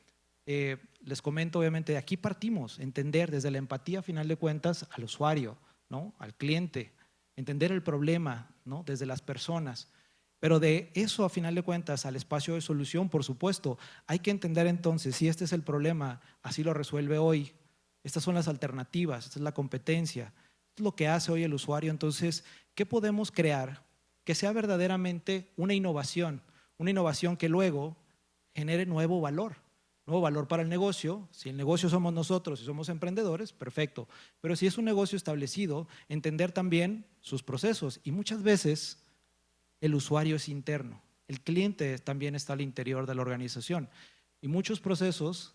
D: les comento, obviamente, de aquí partimos, entender desde la empatía a final de cuentas al usuario, ¿no? Al cliente, entender el problema, ¿no? Desde las personas. Pero de eso, a final de cuentas, al espacio de solución, por supuesto, hay que entender entonces si este es el problema, así lo resuelve hoy. Estas son las alternativas, esta es la competencia, esto es lo que hace hoy el usuario. Entonces, ¿qué podemos crear que sea verdaderamente una innovación que luego genere nuevo valor nuevo valor para el negocio. Si el negocio somos nosotros y somos emprendedores, perfecto. Pero si es un negocio establecido, entender también sus procesos. Y muchas veces el usuario es interno. El cliente también está al interior de la organización. Y muchos procesos,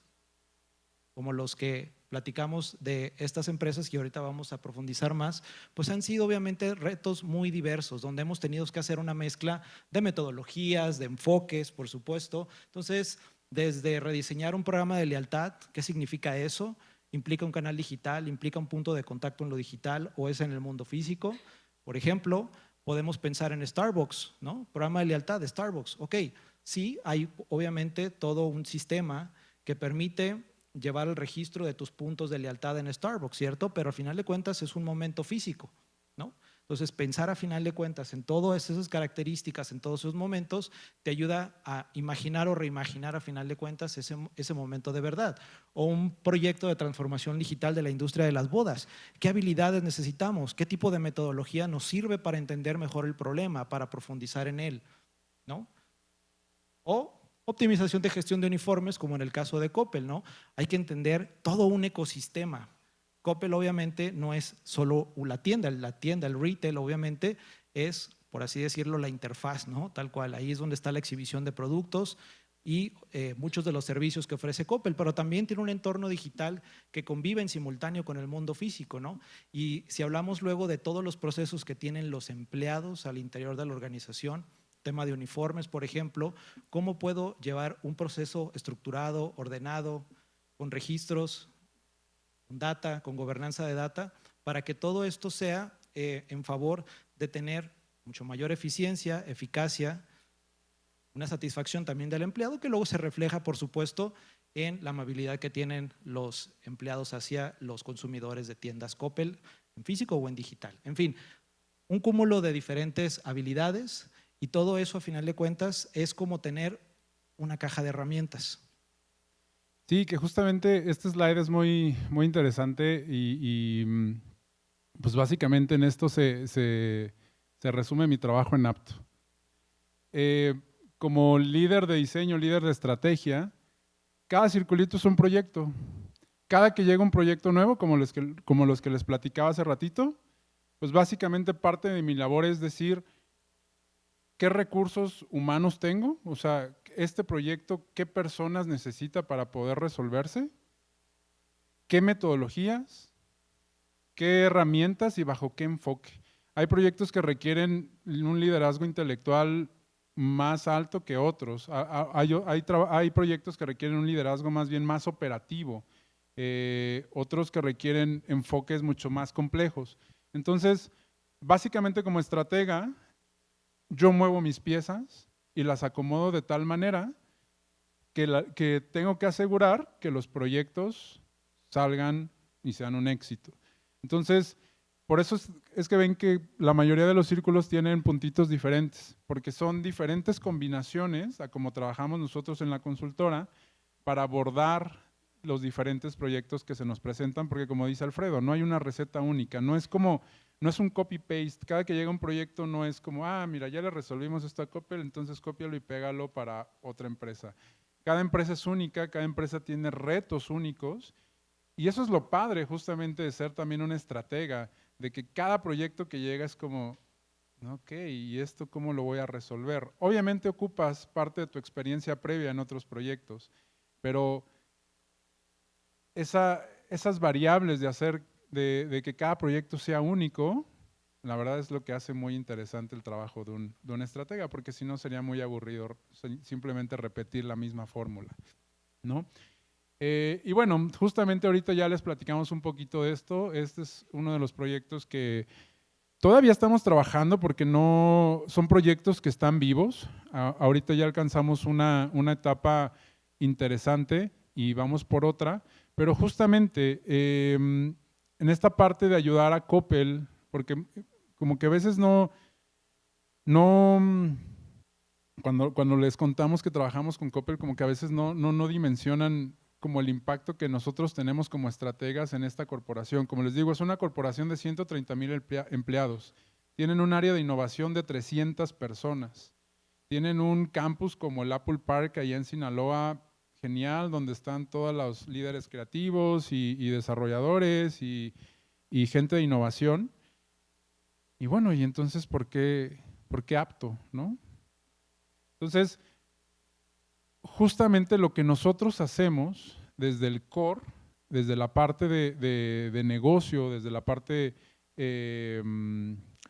D: como los que platicamos de estas empresas, que ahorita vamos a profundizar más, pues han sido obviamente retos muy diversos, donde hemos tenido que hacer una mezcla de metodologías, de enfoques, por supuesto. Entonces, desde rediseñar un programa de lealtad, ¿qué significa eso? ¿Implica un canal digital? ¿Implica un punto de contacto en lo digital o es en el mundo físico? Por ejemplo, podemos pensar en Starbucks, ¿no? Programa de lealtad de Starbucks. Ok, sí, hay obviamente todo un sistema que permite llevar el registro de tus puntos de lealtad en Starbucks, ¿cierto? Pero al final de cuentas es un momento físico, ¿no? Entonces, pensar a final de cuentas en todas esas características, en todos esos momentos, te ayuda a imaginar o reimaginar a final de cuentas ese momento de verdad. O un proyecto de transformación digital de la industria de las bodas. ¿Qué habilidades necesitamos? ¿Qué tipo de metodología nos sirve para entender mejor el problema, para profundizar en él, ¿no? O optimización de gestión de uniformes, como en el caso de Coppel, ¿no? Hay que entender todo un ecosistema. Coppel obviamente no es solo la tienda, el retail obviamente es, por así decirlo, la interfaz, ¿no? Tal cual, ahí es donde está la exhibición de productos y muchos de los servicios que ofrece Coppel, pero también tiene un entorno digital que convive en simultáneo con el mundo físico, ¿no? Y si hablamos luego de todos los procesos que tienen los empleados al interior de la organización, tema de uniformes, por ejemplo, ¿cómo puedo llevar un proceso estructurado, ordenado, con registros, con data, con gobernanza de data, para que todo esto sea en favor de tener mucho mayor eficiencia, eficacia, una satisfacción también del empleado, que luego se refleja, por supuesto, en la amabilidad que tienen los empleados hacia los consumidores de tiendas Coppel, en físico o en digital. En fin, un cúmulo de diferentes habilidades. Y todo eso, a final de cuentas, es como tener una caja de herramientas.
C: Sí, que justamente este slide es muy interesante pues básicamente en esto se resume mi trabajo en Apto. Como líder de diseño, líder de estrategia, cada circulito es un proyecto. Cada que llega un proyecto nuevo, como los que les platicaba hace ratito, pues básicamente parte de mi labor es decir, ¿qué recursos humanos tengo? O sea, este proyecto, ¿qué personas necesita para poder resolverse? ¿Qué metodologías? ¿Qué herramientas y bajo qué enfoque? Hay proyectos que requieren un liderazgo intelectual más alto que otros. Hay proyectos que requieren un liderazgo más bien más operativo. Otros que requieren enfoques mucho más complejos. Entonces, básicamente como estratega, yo muevo mis piezas y las acomodo de tal manera que tengo que asegurar que los proyectos salgan y sean un éxito. Entonces, por eso es que ven que la mayoría de los círculos tienen puntitos diferentes, porque son diferentes combinaciones a como trabajamos nosotros en la consultora para abordar los diferentes proyectos que se nos presentan, porque como dice Alfredo, no hay una receta única, no es un copy-paste, cada que llega un proyecto no es como, mira, ya le resolvimos esto a Coppel, entonces cópialo y pégalo para otra empresa. Cada empresa es única, cada empresa tiene retos únicos y eso es lo padre justamente de ser también una estratega, de que cada proyecto que llega es como, ok, ¿y esto cómo lo voy a resolver? Obviamente ocupas parte de tu experiencia previa en otros proyectos, pero esas variables de hacer de que cada proyecto sea único, la verdad es lo que hace muy interesante el trabajo de un estratega, porque si no sería muy aburrido simplemente repetir la misma fórmula, ¿no? Y bueno, justamente ahorita ya les platicamos un poquito de esto. Este es uno de los proyectos que todavía estamos trabajando porque no son proyectos que están vivos. Ahorita ya alcanzamos una etapa interesante y vamos por otra, pero justamente en esta parte de ayudar a Coppel, porque como que a veces cuando les contamos que trabajamos con Coppel, como que a veces no dimensionan como el impacto que nosotros tenemos como estrategas en esta corporación. Como les digo, es una corporación de 130,000 empleados. Tienen un área de innovación de 300 personas. Tienen un campus como el Apple Park allá en Sinaloa, genial, donde están todos los líderes creativos y desarrolladores y gente de innovación. Y bueno, y entonces, ¿por qué Apto, no? Entonces, justamente lo que nosotros hacemos desde el core, desde la parte de negocio, desde la parte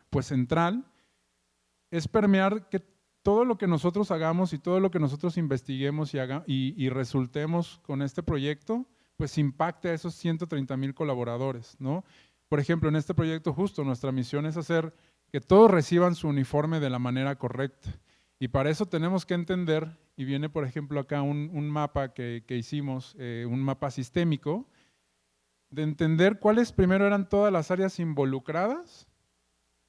C: pues central, es permear que todo lo que nosotros hagamos y todo lo que nosotros investiguemos y resultemos con este proyecto, pues impacte a esos 130,000 colaboradores, ¿no? Por ejemplo, en este proyecto justo nuestra misión es hacer que todos reciban su uniforme de la manera correcta. Y para eso tenemos que entender, y viene por ejemplo acá un mapa que hicimos, un mapa sistémico, de entender cuáles primero eran todas las áreas involucradas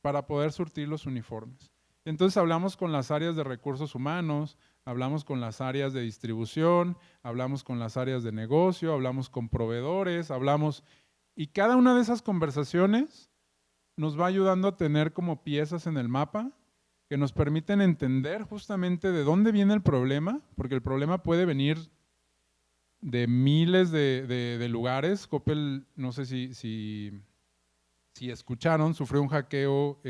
C: para poder surtir los uniformes. Entonces hablamos con las áreas de recursos humanos, hablamos con las áreas de distribución, hablamos con las áreas de negocio, hablamos con proveedores, y cada una de esas conversaciones nos va ayudando a tener como piezas en el mapa que nos permiten entender justamente de dónde viene el problema, porque el problema puede venir de miles de lugares. Coppel, no sé si escucharon, sufrió un hackeo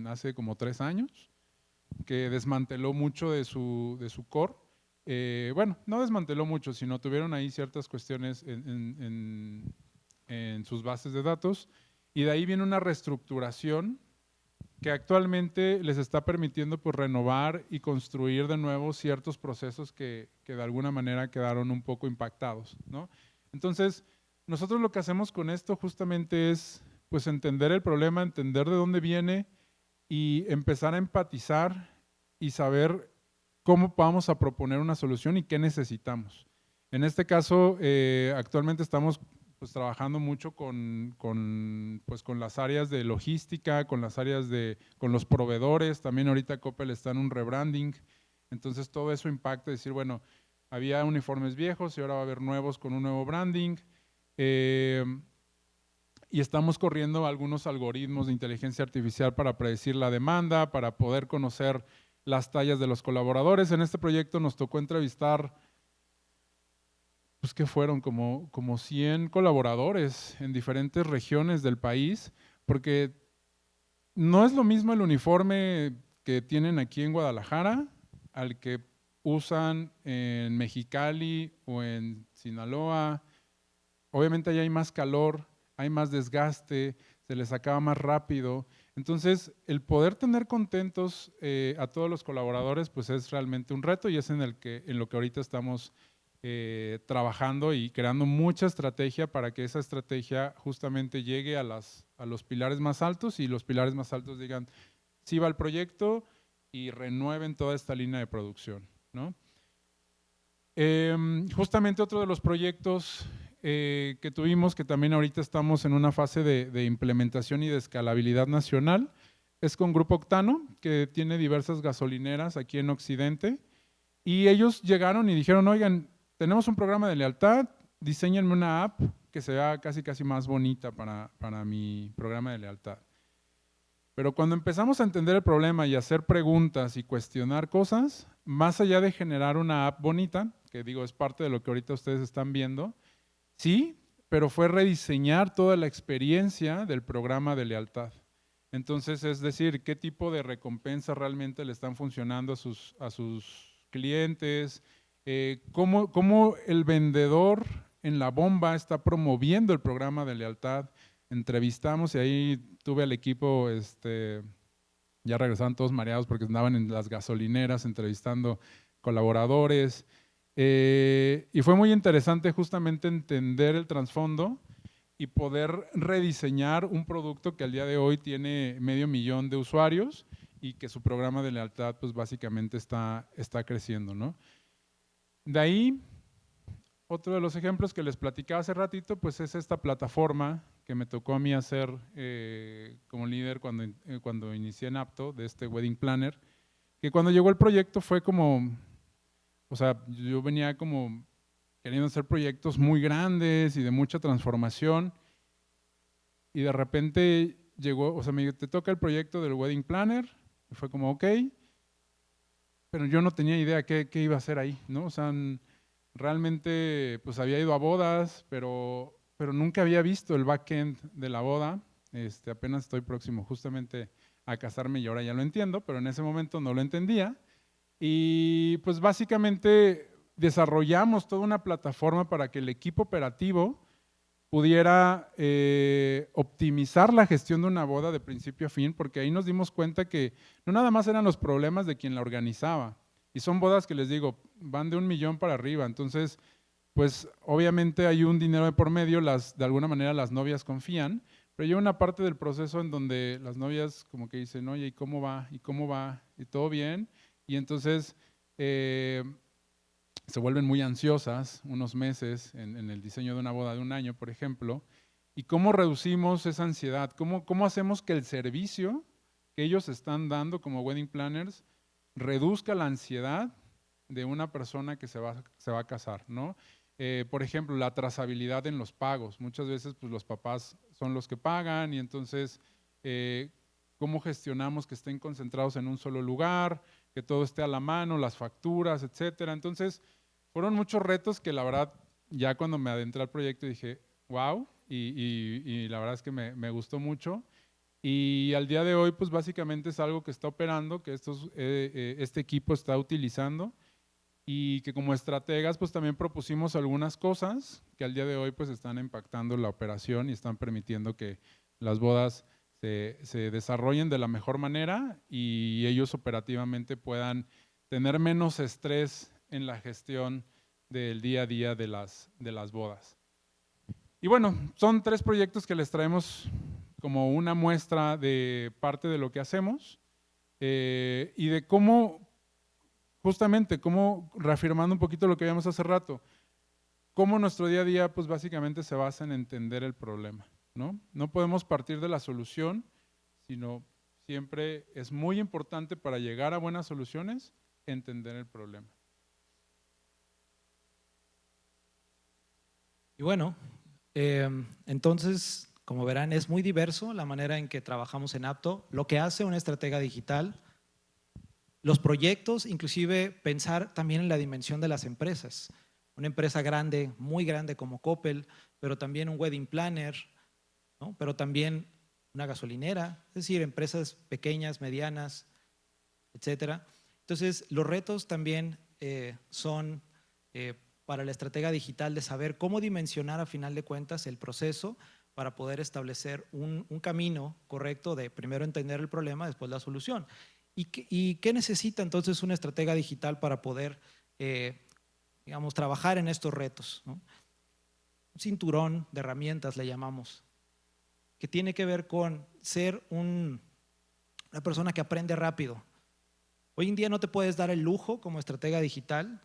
C: hace como 3 años, que desmanteló mucho de su core. Bueno, no desmanteló mucho, sino tuvieron ahí ciertas cuestiones en sus bases de datos, y de ahí viene una reestructuración que actualmente les está permitiendo pues renovar y construir de nuevo ciertos procesos que de alguna manera quedaron un poco impactados, ¿no? Entonces, nosotros lo que hacemos con esto justamente es pues entender el problema, entender de dónde viene y empezar a empatizar y saber cómo vamos a proponer una solución y qué necesitamos. En este caso, actualmente estamos pues trabajando mucho con las áreas de logística, con los proveedores. También ahorita Coppel está en un rebranding, entonces todo eso impacta, decir, bueno, había uniformes viejos y ahora va a haber nuevos con un nuevo branding, y estamos corriendo algunos algoritmos de inteligencia artificial para predecir la demanda, para poder conocer las tallas de los colaboradores. En este proyecto nos tocó entrevistar, pues que fueron como 100 colaboradores en diferentes regiones del país, porque no es lo mismo el uniforme que tienen aquí en Guadalajara al que usan en Mexicali o en Sinaloa. Obviamente allá hay más calor, hay más desgaste, se les acaba más rápido. Entonces, el poder tener contentos a todos los colaboradores, pues es realmente un reto, y es en lo que ahorita estamos trabajando y creando mucha estrategia para que esa estrategia justamente llegue a los pilares más altos, y los pilares más altos digan, sí va el proyecto, y renueven toda esta línea de producción, ¿no? Justamente otro de los proyectos que tuvimos, que también ahorita estamos en una fase de implementación y de escalabilidad nacional, es con Grupo Octano, que tiene diversas gasolineras aquí en Occidente, y ellos llegaron y dijeron, oigan, tenemos un programa de lealtad, diséñenme una app que sea casi más bonita para mi programa de lealtad. Pero cuando empezamos a entender el problema y hacer preguntas y cuestionar cosas, más allá de generar una app bonita, que digo es parte de lo que ahorita ustedes están viendo, sí, pero fue rediseñar toda la experiencia del programa de lealtad. Entonces, es decir, qué tipo de recompensas realmente le están funcionando a sus clientes, cómo el vendedor en la bomba está promoviendo el programa de lealtad. Entrevistamos y ahí tuve al equipo, ya regresaban todos mareados porque andaban en las gasolineras entrevistando colaboradores, y fue muy interesante justamente entender el trasfondo y poder rediseñar un producto que al día de hoy tiene 500,000 de usuarios y que su programa de lealtad pues básicamente está creciendo, ¿no? De ahí, otro de los ejemplos que les platicaba hace ratito, pues es esta plataforma que me tocó a mí hacer como líder cuando inicié en Apto, de este Wedding Planner, que cuando llegó el proyecto fue como, o sea, yo venía como queriendo hacer proyectos muy grandes y de mucha transformación, y de repente llegó, o sea, me dijo, te toca el proyecto del Wedding Planner, y fue como, ok, pero yo no tenía idea qué iba a hacer ahí, ¿no? O sea, Realmente pues había ido a bodas, pero nunca había visto el backend de la boda. Apenas estoy próximo justamente a casarme y ahora ya lo entiendo, pero en ese momento no lo entendía. Y pues básicamente desarrollamos toda una plataforma para que el equipo operativo pudiera optimizar la gestión de una boda de principio a fin, porque ahí nos dimos cuenta que no nada más eran los problemas de quien la organizaba, y son bodas que les digo, van de 1 millón para arriba, entonces pues obviamente hay un dinero de por medio, de alguna manera las novias confían, pero hay una parte del proceso en donde las novias como que dicen, oye, ¿y cómo va? ¿Y cómo va? ¿Y todo bien? Y entonces se vuelven muy ansiosas unos meses en el diseño de una boda de 1 año, por ejemplo. ¿Y cómo reducimos esa ansiedad? ¿Cómo hacemos que el servicio que ellos están dando como wedding planners reduzca la ansiedad de una persona que se va a casar, ¿no? Por ejemplo, la trazabilidad en los pagos. Muchas veces pues, los papás son los que pagan y entonces cómo gestionamos que estén concentrados en un solo lugar, que todo esté a la mano, las facturas, etcétera. Entonces, fueron muchos retos que la verdad, ya cuando me adentré al proyecto dije, wow, y la verdad es que me gustó mucho. Y al día de hoy, pues básicamente es algo que está operando, que este equipo está utilizando y que como estrategas, pues también propusimos algunas cosas que al día de hoy pues están impactando la operación y están permitiendo que las bodas se desarrollen de la mejor manera y ellos operativamente puedan tener menos estrés en la gestión del día a día de las bodas. Y bueno, son 3 proyectos que les traemos como una muestra de parte de lo que hacemos y de cómo, justamente, cómo, reafirmando un poquito lo que vimos hace rato, cómo nuestro día a día pues básicamente se basa en entender el problema, ¿no? No podemos partir de la solución, sino siempre es muy importante para llegar a buenas soluciones entender el problema.
D: Y bueno, entonces, como verán, es muy diverso la manera en que trabajamos en Apto, lo que hace una estratega digital, los proyectos, inclusive pensar también en la dimensión de las empresas. Una empresa grande, muy grande como Coppel, pero también un wedding planner, ¿no? Pero también una gasolinera, es decir, empresas pequeñas, medianas, etcétera. Entonces, los retos también son para la estratega digital de saber cómo dimensionar a final de cuentas el proceso para poder establecer un camino correcto de primero entender el problema, después la solución. ¿Y qué necesita entonces una estratega digital para poder, digamos, trabajar en estos retos, ¿no? Un cinturón de herramientas le llamamos, que tiene que ver con ser una persona que aprende rápido. Hoy en día no te puedes dar el lujo como estratega digital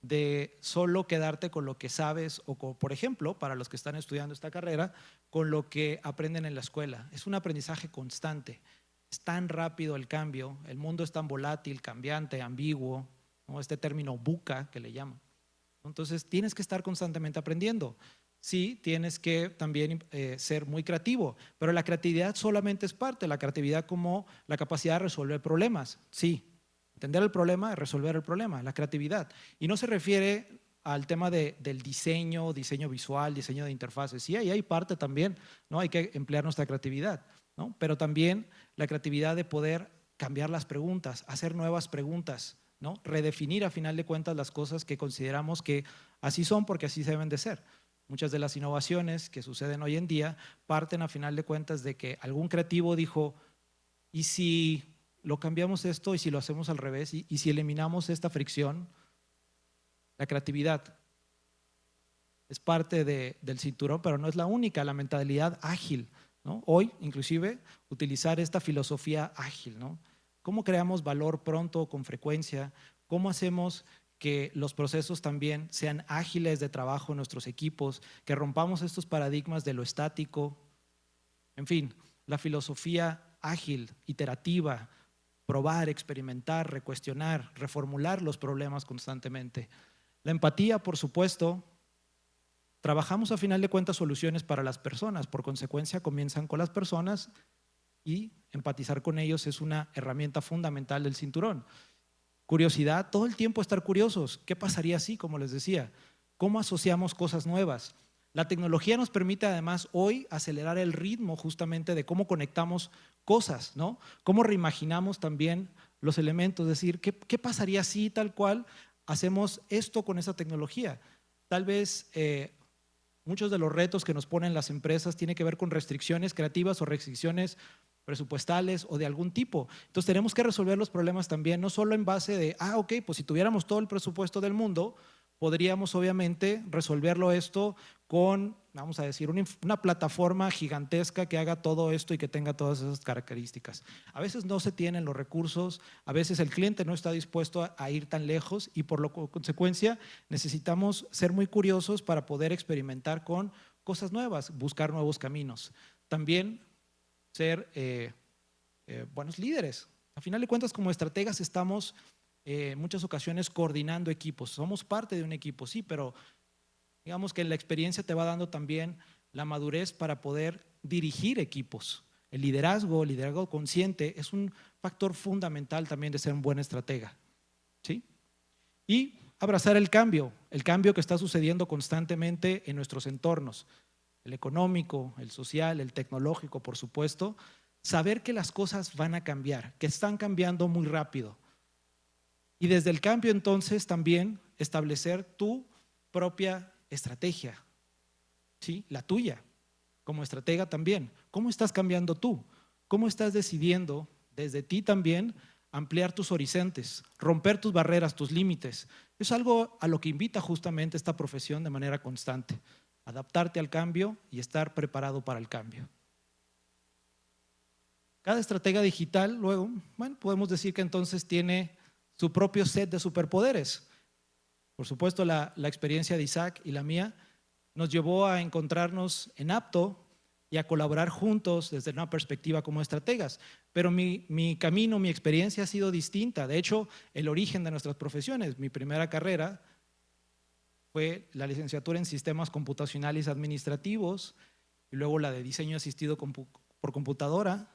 D: de solo quedarte con lo que sabes o, por ejemplo, para los que están estudiando esta carrera, con lo que aprenden en la escuela. Es un aprendizaje constante. Es tan rápido el cambio, el mundo es tan volátil, cambiante, ambiguo, ¿no? Este término VUCA que le llaman. Entonces tienes que estar constantemente aprendiendo. Sí, tienes que también ser muy creativo, pero la creatividad solamente es parte, la creatividad como la capacidad de resolver problemas, sí. Entender el problema, resolver el problema, la creatividad. Y no se refiere al tema del diseño visual, diseño de interfaces. Sí, ahí hay parte también, ¿no? Hay que emplear nuestra creatividad, ¿no? Pero también la creatividad de poder cambiar las preguntas, hacer nuevas preguntas, ¿no? Redefinir a final de cuentas las cosas que consideramos que así son porque así deben de ser. Muchas de las innovaciones que suceden hoy en día parten a final de cuentas de que algún creativo dijo, ¿y si lo cambiamos esto y si lo hacemos al revés y si eliminamos esta fricción? La creatividad es parte del cinturón, pero no es la única, la mentalidad ágil, ¿no? Hoy, inclusive, utilizar esta filosofía ágil, ¿no? ¿Cómo creamos valor pronto, con frecuencia? ¿Cómo hacemos que los procesos también sean ágiles de trabajo en nuestros equipos? Que rompamos estos paradigmas de lo estático. En fin, la filosofía ágil, iterativa, probar, experimentar, recuestionar, reformular los problemas constantemente. La empatía, por supuesto, trabajamos a final de cuentas soluciones para las personas, por consecuencia comienzan con las personas y empatizar con ellos es una herramienta fundamental del cinturón. Curiosidad, todo el tiempo estar curiosos. ¿Qué pasaría si, como les decía? ¿Cómo asociamos cosas nuevas? La tecnología nos permite además hoy acelerar el ritmo justamente de cómo conectamos cosas, ¿no? Cómo reimaginamos también los elementos, es decir, ¿qué pasaría si tal cual hacemos esto con esa tecnología? Tal vez muchos de los retos que nos ponen las empresas tienen que ver con restricciones creativas o restricciones presupuestales o de algún tipo. Entonces tenemos que resolver los problemas también, no solo en base de, ok, pues si tuviéramos todo el presupuesto del mundo, podríamos obviamente resolverlo esto con, vamos a decir, una plataforma gigantesca que haga todo esto y que tenga todas esas características. A veces no se tienen los recursos, a veces el cliente no está dispuesto a ir tan lejos y por consecuencia necesitamos ser muy curiosos para poder experimentar con cosas nuevas, buscar nuevos caminos. También ser buenos líderes. A final de cuentas, como estrategas estamos en muchas ocasiones coordinando equipos. Somos parte de un equipo, sí, pero digamos que la experiencia te va dando también la madurez para poder dirigir equipos. El liderazgo consciente es un factor fundamental también de ser un buen estratega, ¿sí? Y abrazar el cambio que está sucediendo constantemente en nuestros entornos, el económico, el social, el tecnológico, por supuesto. Saber que las cosas van a cambiar, que están cambiando muy rápido. Y desde el cambio entonces también establecer tu propia estrategia, ¿sí? La tuya, como estratega también. ¿Cómo estás cambiando tú? ¿Cómo estás decidiendo desde ti también ampliar tus horizontes, romper tus barreras, tus límites? Es algo a lo que invita justamente esta profesión de manera constante. Adaptarte al cambio y estar preparado para el cambio. Cada estratega digital, luego, podemos decir que entonces tiene su propio set de superpoderes. Por supuesto, la experiencia de Isaac y la mía nos llevó a encontrarnos en Apto y a colaborar juntos desde una perspectiva como estrategas. Pero mi camino, mi experiencia ha sido distinta. De hecho, el origen de nuestras profesiones, mi primera carrera fue la licenciatura en Sistemas Computacionales Administrativos y luego la de Diseño Asistido por Computadora.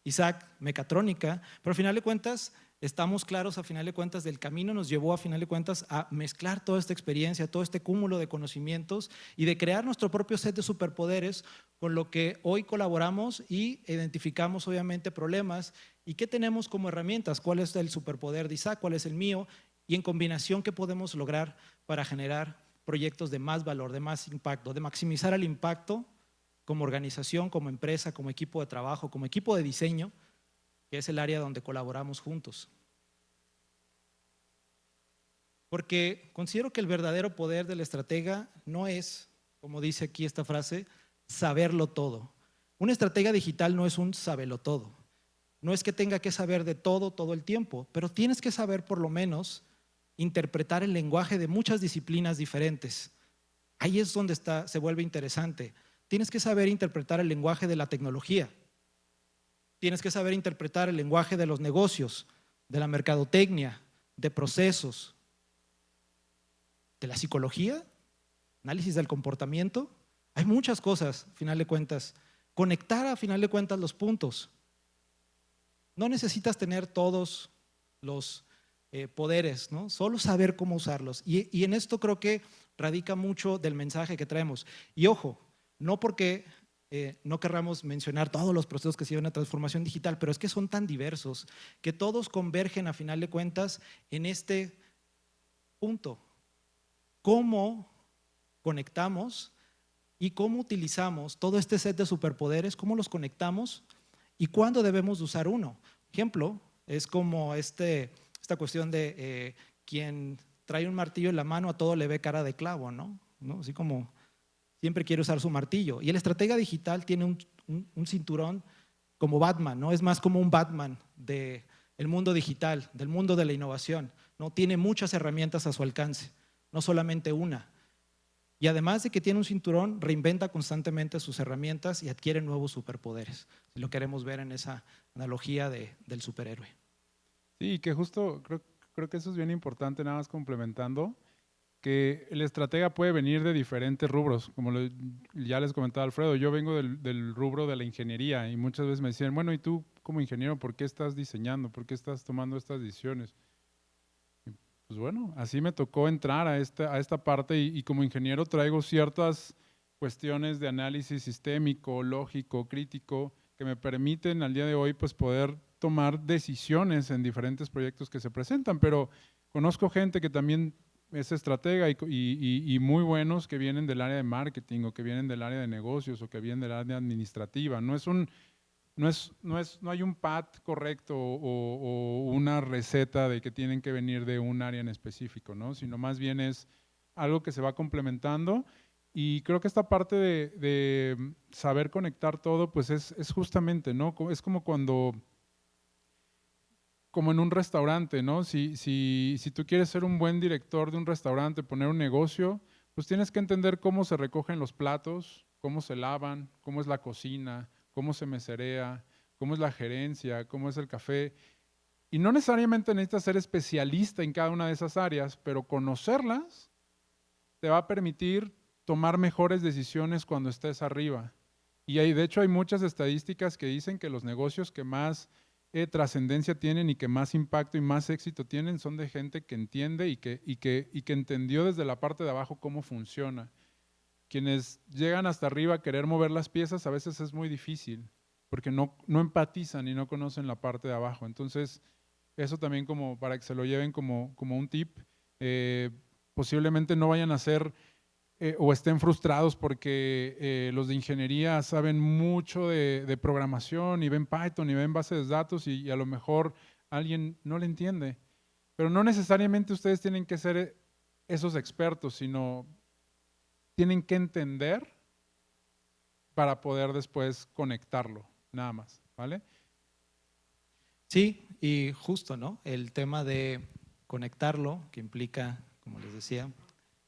D: Isaac, mecatrónica, pero a final de cuentas estamos claros, a final de cuentas del camino nos llevó a final de cuentas a mezclar toda esta experiencia, todo este cúmulo de conocimientos y de crear nuestro propio set de superpoderes con lo que hoy colaboramos y identificamos obviamente problemas y qué tenemos como herramientas, cuál es el superpoder de Isaac, cuál es el mío y en combinación qué podemos lograr para generar proyectos de más valor, de más impacto, de maximizar el impacto como organización, como empresa, como equipo de trabajo, como equipo de diseño, que es el área donde colaboramos juntos. Porque considero que el verdadero poder del estratega no es, como dice aquí esta frase, saberlo todo. Un estratega digital no es un sabelo todo. No es que tenga que saber de todo el tiempo, pero tienes que saber por lo menos interpretar el lenguaje de muchas disciplinas diferentes. Ahí es donde se vuelve interesante. Tienes que saber interpretar el lenguaje de la tecnología. Tienes que saber interpretar el lenguaje de los negocios, de la mercadotecnia, de procesos, de la psicología, análisis del comportamiento. Hay muchas cosas, a final de cuentas. Conectar a final de cuentas los puntos. No necesitas tener todos los poderes, ¿no? Solo saber cómo usarlos. Y en esto creo que radica mucho del mensaje que traemos. Y ojo, no porque no querramos mencionar todos los procesos que se llevan a transformación digital, pero es que son tan diversos que todos convergen a final de cuentas en este punto. ¿Cómo conectamos y cómo utilizamos todo este set de superpoderes? ¿Cómo los conectamos y cuándo debemos de usar uno? Ejemplo, es como esta cuestión de quien trae un martillo en la mano a todo le ve cara de clavo, ¿no? Así como siempre quiere usar su martillo. Y el estratega digital tiene un cinturón como Batman, ¿no? Es más como un Batman del mundo digital, del mundo de la innovación, ¿no? Tiene muchas herramientas a su alcance, no solamente una. Y además de que tiene un cinturón, reinventa constantemente sus herramientas y adquiere nuevos superpoderes, si lo queremos ver en esa analogía del superhéroe.
C: Sí, que justo creo que eso es bien importante, nada más complementando, que el estratega puede venir de diferentes rubros, como ya les comentaba Alfredo, yo vengo del rubro de la ingeniería y muchas veces me decían, bueno, ¿y tú como ingeniero, ¿por qué estás diseñando? ¿Por qué estás tomando estas decisiones? Y pues bueno, así me tocó entrar a esta parte y como ingeniero traigo ciertas cuestiones de análisis sistémico, lógico, crítico, que me permiten al día de hoy pues poder tomar decisiones en diferentes proyectos que se presentan, pero conozco gente que también es estratega y muy buenos que vienen del área de marketing o que vienen del área de negocios o que vienen del área administrativa. No hay un path correcto o una receta de que tienen que venir de un área en específico, ¿no? Sino más bien es algo que se va complementando. Y creo que esta parte de saber conectar todo, pues es justamente, ¿no? Es como como en un restaurante, ¿no? Si tú quieres ser un buen director de un restaurante, poner un negocio, pues tienes que entender cómo se recogen los platos, cómo se lavan, cómo es la cocina, cómo se meserea, cómo es la gerencia, cómo es el café. Y no necesariamente necesitas ser especialista en cada una de esas áreas, pero conocerlas te va a permitir tomar mejores decisiones cuando estés arriba. Y de hecho hay muchas estadísticas que dicen que los negocios que más trascendencia tienen y que más impacto y más éxito tienen son de gente que entiende y que entendió desde la parte de abajo cómo funciona. Quienes llegan hasta arriba a querer mover las piezas a veces es muy difícil porque no empatizan y no conocen la parte de abajo. Entonces, eso también como para que se lo lleven como un tip. Posiblemente no vayan a ser o estén frustrados porque los de ingeniería saben mucho de programación y ven Python y ven bases de datos y a lo mejor alguien no le entiende. Pero no necesariamente ustedes tienen que ser esos expertos, sino tienen que entender para poder después conectarlo, nada más, ¿vale?
D: Sí, y justo, ¿no? El tema de conectarlo, que implica, como les decía,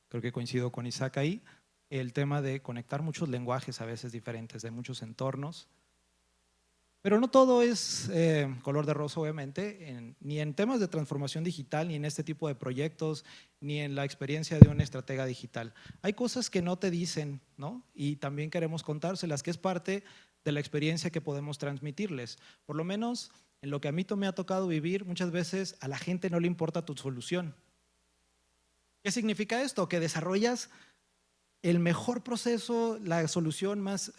D: creo que coincido con Isaac ahí, el tema de conectar muchos lenguajes a veces diferentes de muchos entornos. Pero no todo es color de rosa, obviamente, ni en temas de transformación digital, ni en este tipo de proyectos, ni en la experiencia de un estratega digital. Hay cosas que no te dicen, ¿no? Y también queremos contárselas, que es parte de la experiencia que podemos transmitirles. Por lo menos en lo que a mí me ha tocado vivir, muchas veces a la gente no le importa tu solución. ¿Qué significa esto? Que desarrollas el mejor proceso, la solución más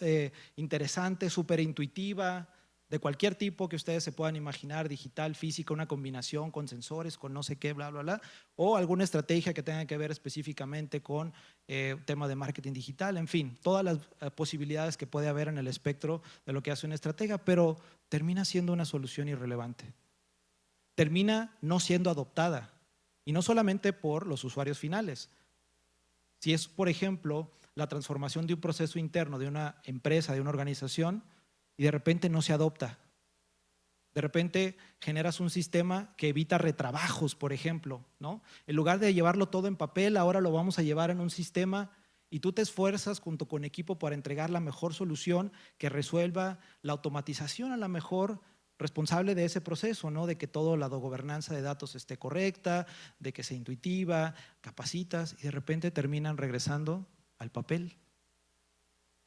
D: interesante, súper intuitiva, de cualquier tipo que ustedes se puedan imaginar, digital, física, una combinación con sensores, con no sé qué, bla, bla, bla, o alguna estrategia que tenga que ver específicamente con tema de marketing digital, en fin, todas las posibilidades que puede haber en el espectro de lo que hace un estratega, pero termina siendo una solución irrelevante. Termina no siendo adoptada. Y no solamente por los usuarios finales. Si es, por ejemplo, la transformación de un proceso interno de una empresa, de una organización, y de repente no se adopta. De repente generas un sistema que evita retrabajos, por ejemplo, ¿no? En lugar de llevarlo todo en papel, ahora lo vamos a llevar en un sistema y tú te esfuerzas junto con equipo para entregar la mejor solución que resuelva la automatización a la mejor responsable de ese proceso, ¿no? De que toda la gobernanza de datos esté correcta, de que sea intuitiva, capacitas y de repente terminan regresando al papel.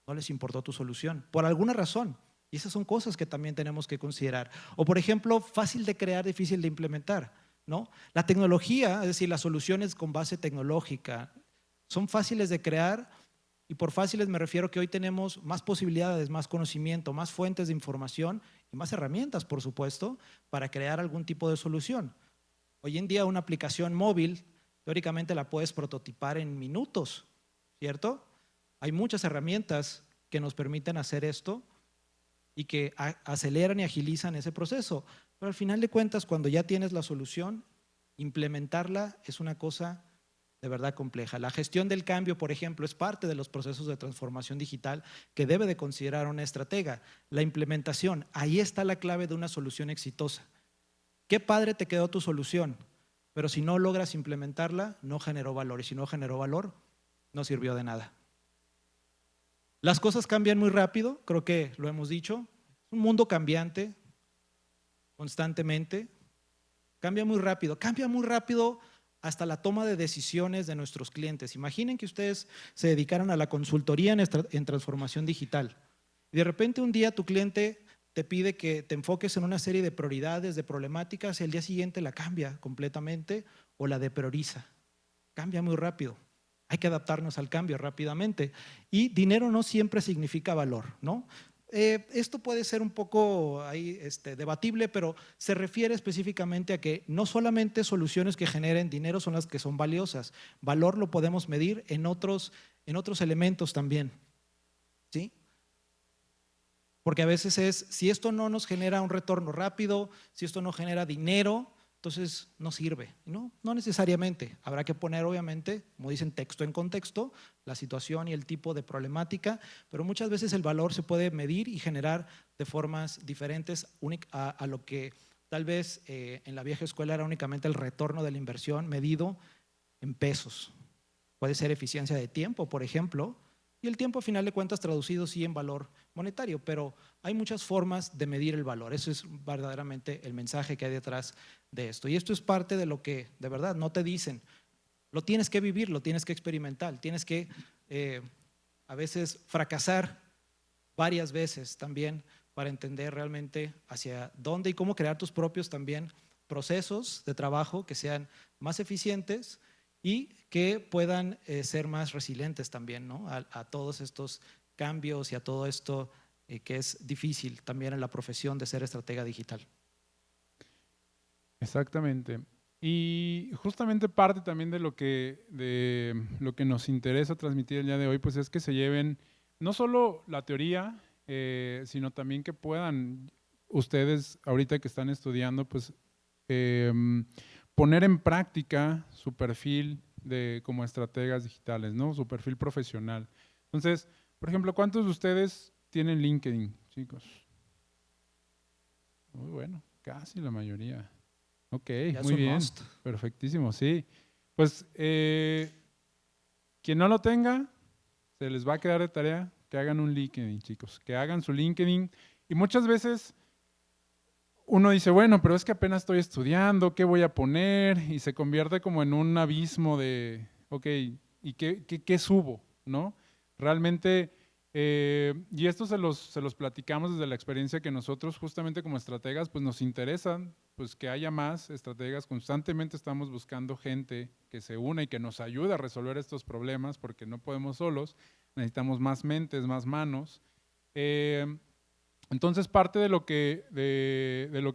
D: No les importó tu solución, por alguna razón. Y esas son cosas que también tenemos que considerar. O por ejemplo, fácil de crear, difícil de implementar, ¿no? La tecnología, es decir, las soluciones con base tecnológica, son fáciles de crear. Y por fáciles me refiero que hoy tenemos más posibilidades, más conocimiento, más fuentes de información y más herramientas, por supuesto, para crear algún tipo de solución. Hoy en día una aplicación móvil, teóricamente la puedes prototipar en minutos, ¿cierto? Hay muchas herramientas que nos permiten hacer esto y que aceleran y agilizan ese proceso. Pero al final de cuentas, cuando ya tienes la solución, implementarla es una cosa de verdad compleja. La gestión del cambio, por ejemplo, es parte de los procesos de transformación digital que debe de considerar una estratega. La implementación, ahí está la clave de una solución exitosa. Qué padre te quedó tu solución, pero si no logras implementarla, no generó valor. Y si no generó valor, no sirvió de nada. Las cosas cambian muy rápido, creo que lo hemos dicho. Es un mundo cambiante, constantemente. Cambia muy rápido hasta la toma de decisiones de nuestros clientes. Imaginen que ustedes se dedicaran a la consultoría en transformación digital y de repente un día tu cliente te pide que te enfoques en una serie de prioridades, de problemáticas, y el día siguiente la cambia completamente o la deprioriza. Cambia muy rápido. Hay que adaptarnos al cambio rápidamente. Y dinero no siempre significa valor, ¿no? Esto puede ser un poco ahí, debatible, pero se refiere específicamente a que no solamente soluciones que generen dinero son las que son valiosas. Valor lo podemos medir en otros elementos también, ¿sí? Porque a veces si esto no nos genera un retorno rápido, si esto no genera dinero, entonces no sirve. No necesariamente. Habrá que poner, obviamente, como dicen, texto en contexto, la situación y el tipo de problemática, pero muchas veces el valor se puede medir y generar de formas diferentes a lo que tal vez en la vieja escuela era únicamente el retorno de la inversión medido en pesos. Puede ser eficiencia de tiempo, por ejemplo, y el tiempo a final de cuentas traducido sí en valor monetario, pero hay muchas formas de medir el valor. Eso es verdaderamente el mensaje que hay detrás de esto. Y esto es parte de lo que de verdad no te dicen. Lo tienes que vivir, lo tienes que experimentar, tienes que a veces fracasar varias veces también para entender realmente hacia dónde y cómo crear tus propios también procesos de trabajo que sean más eficientes y que puedan ser más resilientes también, ¿no? a todos estos cambios y a todo esto que es difícil también en la profesión de ser estratega digital.
C: Exactamente. Y justamente parte también de lo que nos interesa transmitir el día de hoy, pues es que se lleven no solo la teoría, sino también que puedan ustedes, ahorita que están estudiando, pues poner en práctica su perfil como estrategas digitales, ¿no? Su perfil profesional. Entonces, por ejemplo, ¿cuántos de ustedes tienen LinkedIn, chicos? Muy bueno, casi la mayoría. Ok, muy bien, perfectísimo, sí. Pues, quien no lo tenga, se les va a quedar de tarea que hagan un LinkedIn, chicos, que hagan su LinkedIn. Y muchas veces uno dice, bueno, pero es que apenas estoy estudiando, ¿qué voy a poner? Y se convierte como en un abismo de, ok, ¿y qué subo? ¿No? Realmente, y esto se los platicamos desde la experiencia que nosotros justamente como estrategas, pues nos interesa pues que haya más estrategas. Constantemente estamos buscando gente que se una y que nos ayude a resolver estos problemas porque no podemos solos, necesitamos más mentes, más manos. Entonces, parte de lo que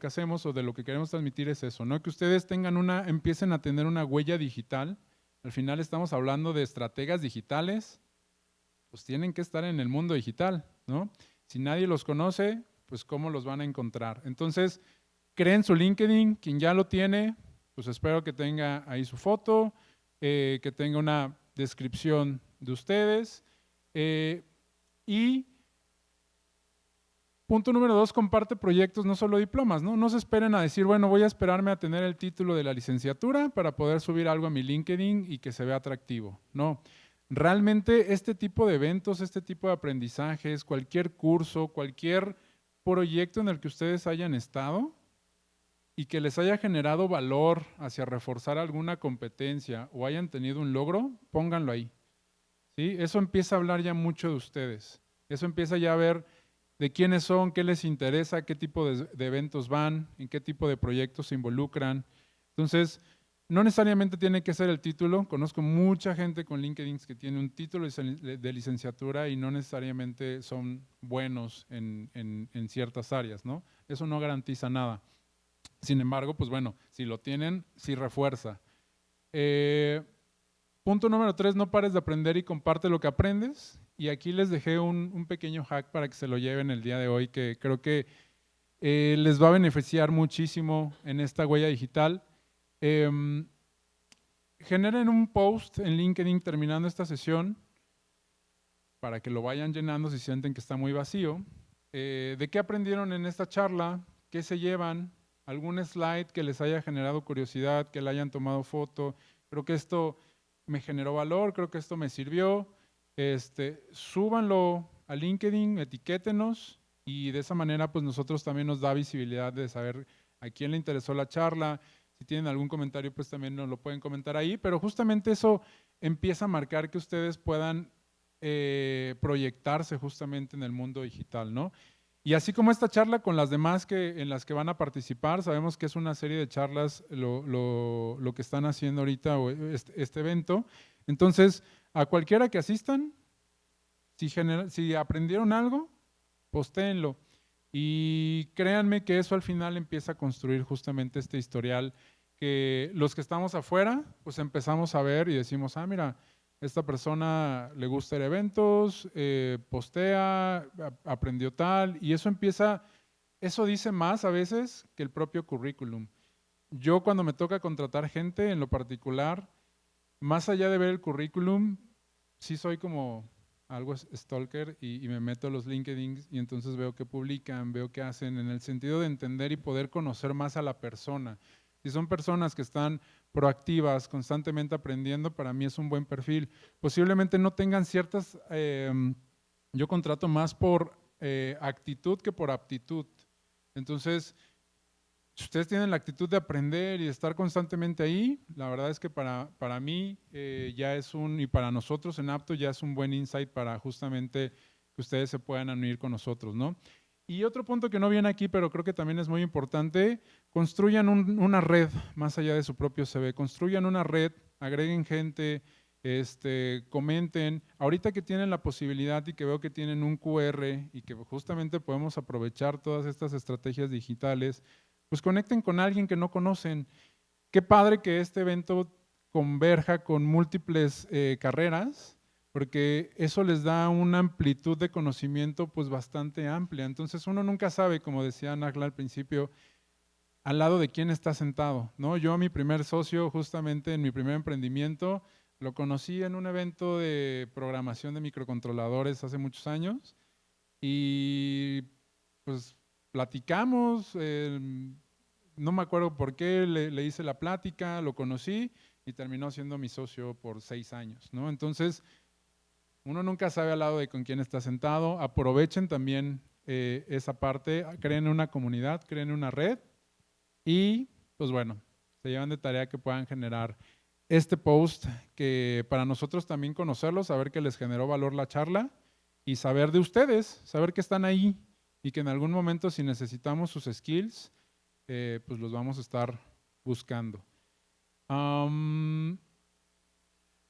C: hacemos o de lo que queremos transmitir es eso, ¿no? Que ustedes empiecen a tener una huella digital. Al final estamos hablando de estrategas digitales, pues tienen que estar en el mundo digital, ¿no? Si nadie los conoce, pues ¿cómo los van a encontrar? Entonces, creen su LinkedIn, quien ya lo tiene, pues espero que tenga ahí su foto, que tenga una descripción de ustedes y punto número 2, comparte proyectos, no solo diplomas, ¿no? No se esperen a decir, bueno, voy a esperarme a tener el título de la licenciatura para poder subir algo a mi LinkedIn y que se vea atractivo. No, realmente este tipo de eventos, este tipo de aprendizajes, cualquier curso, cualquier proyecto en el que ustedes hayan estado y que les haya generado valor hacia reforzar alguna competencia o hayan tenido un logro, pónganlo ahí. ¿Sí? Eso empieza a hablar ya mucho de ustedes. Eso empieza ya a ver de quiénes son, qué les interesa, qué tipo de eventos van, en qué tipo de proyectos se involucran. Entonces, no necesariamente tiene que ser el título. Conozco mucha gente con LinkedIn que tiene un título de licenciatura y no necesariamente son buenos en ciertas áreas, ¿no? Eso no garantiza nada. Sin embargo, pues bueno, si lo tienen, sí refuerza. Punto número 3, no pares de aprender y comparte lo que aprendes. Y aquí les dejé un pequeño hack para que se lo lleven el día de hoy, que creo que les va a beneficiar muchísimo en esta huella digital. Generen un post en LinkedIn terminando esta sesión para que lo vayan llenando si sienten que está muy vacío. ¿De qué aprendieron en esta charla? ¿Qué se llevan? ¿Algún slide que les haya generado curiosidad, que le hayan tomado foto? Creo que esto me generó valor, creo que esto me sirvió. Súbanlo a LinkedIn, etiquétenos y de esa manera pues nosotros también nos da visibilidad de saber a quién le interesó la charla. Si tienen algún comentario pues también nos lo pueden comentar ahí, pero justamente eso empieza a marcar que ustedes puedan proyectarse justamente en el mundo digital, ¿no? Y así como esta charla con las demás en las que van a participar, sabemos que es una serie de charlas lo que están haciendo ahorita o este evento. Entonces, a cualquiera que asistan, si aprendieron algo, postéenlo. Y créanme que eso al final empieza a construir justamente este historial que los que estamos afuera, pues empezamos a ver y decimos, ah, mira, esta persona le gusta ir a eventos, postea, aprendió tal, y eso dice más a veces que el propio currículum. Yo cuando me toca contratar gente en lo particular, más allá de ver el currículum, sí soy como algo stalker y me meto a los LinkedIn y entonces veo qué publican, veo qué hacen, en el sentido de entender y poder conocer más a la persona. Si son personas que están proactivas, constantemente aprendiendo, para mí es un buen perfil. Posiblemente no tengan ciertas, yo contrato más por actitud que por aptitud. Entonces, si ustedes tienen la actitud de aprender y de estar constantemente ahí, la verdad es que para mí ya es y para nosotros en Apto ya es un buen insight para justamente que ustedes se puedan unir con nosotros, ¿no? Y otro punto que no viene aquí, pero creo que también es muy importante, construyan una red más allá de su propio CV, construyan una red, agreguen gente, comenten. Ahorita que tienen la posibilidad y que veo que tienen un QR y que justamente podemos aprovechar todas estas estrategias digitales, pues conecten con alguien que no conocen. Qué padre que este evento converja con múltiples carreras, porque eso les da una amplitud de conocimiento pues bastante amplia. Entonces uno nunca sabe, como decía Nagla al principio, al lado de quién está sentado, ¿no? Yo a mi primer socio, justamente en mi primer emprendimiento, lo conocí en un evento de programación de microcontroladores hace muchos años y pues platicamos, no me acuerdo por qué, le hice la plática, lo conocí y terminó siendo mi socio por 6 años, ¿no? Entonces, uno nunca sabe al lado de con quién está sentado. Aprovechen también esa parte, creen una comunidad, creen una red y, pues bueno, se llevan de tarea que puedan generar este post, que para nosotros también conocerlos, saber que les generó valor la charla y saber de ustedes, saber que están ahí y que en algún momento si necesitamos sus skills, pues los vamos a estar buscando.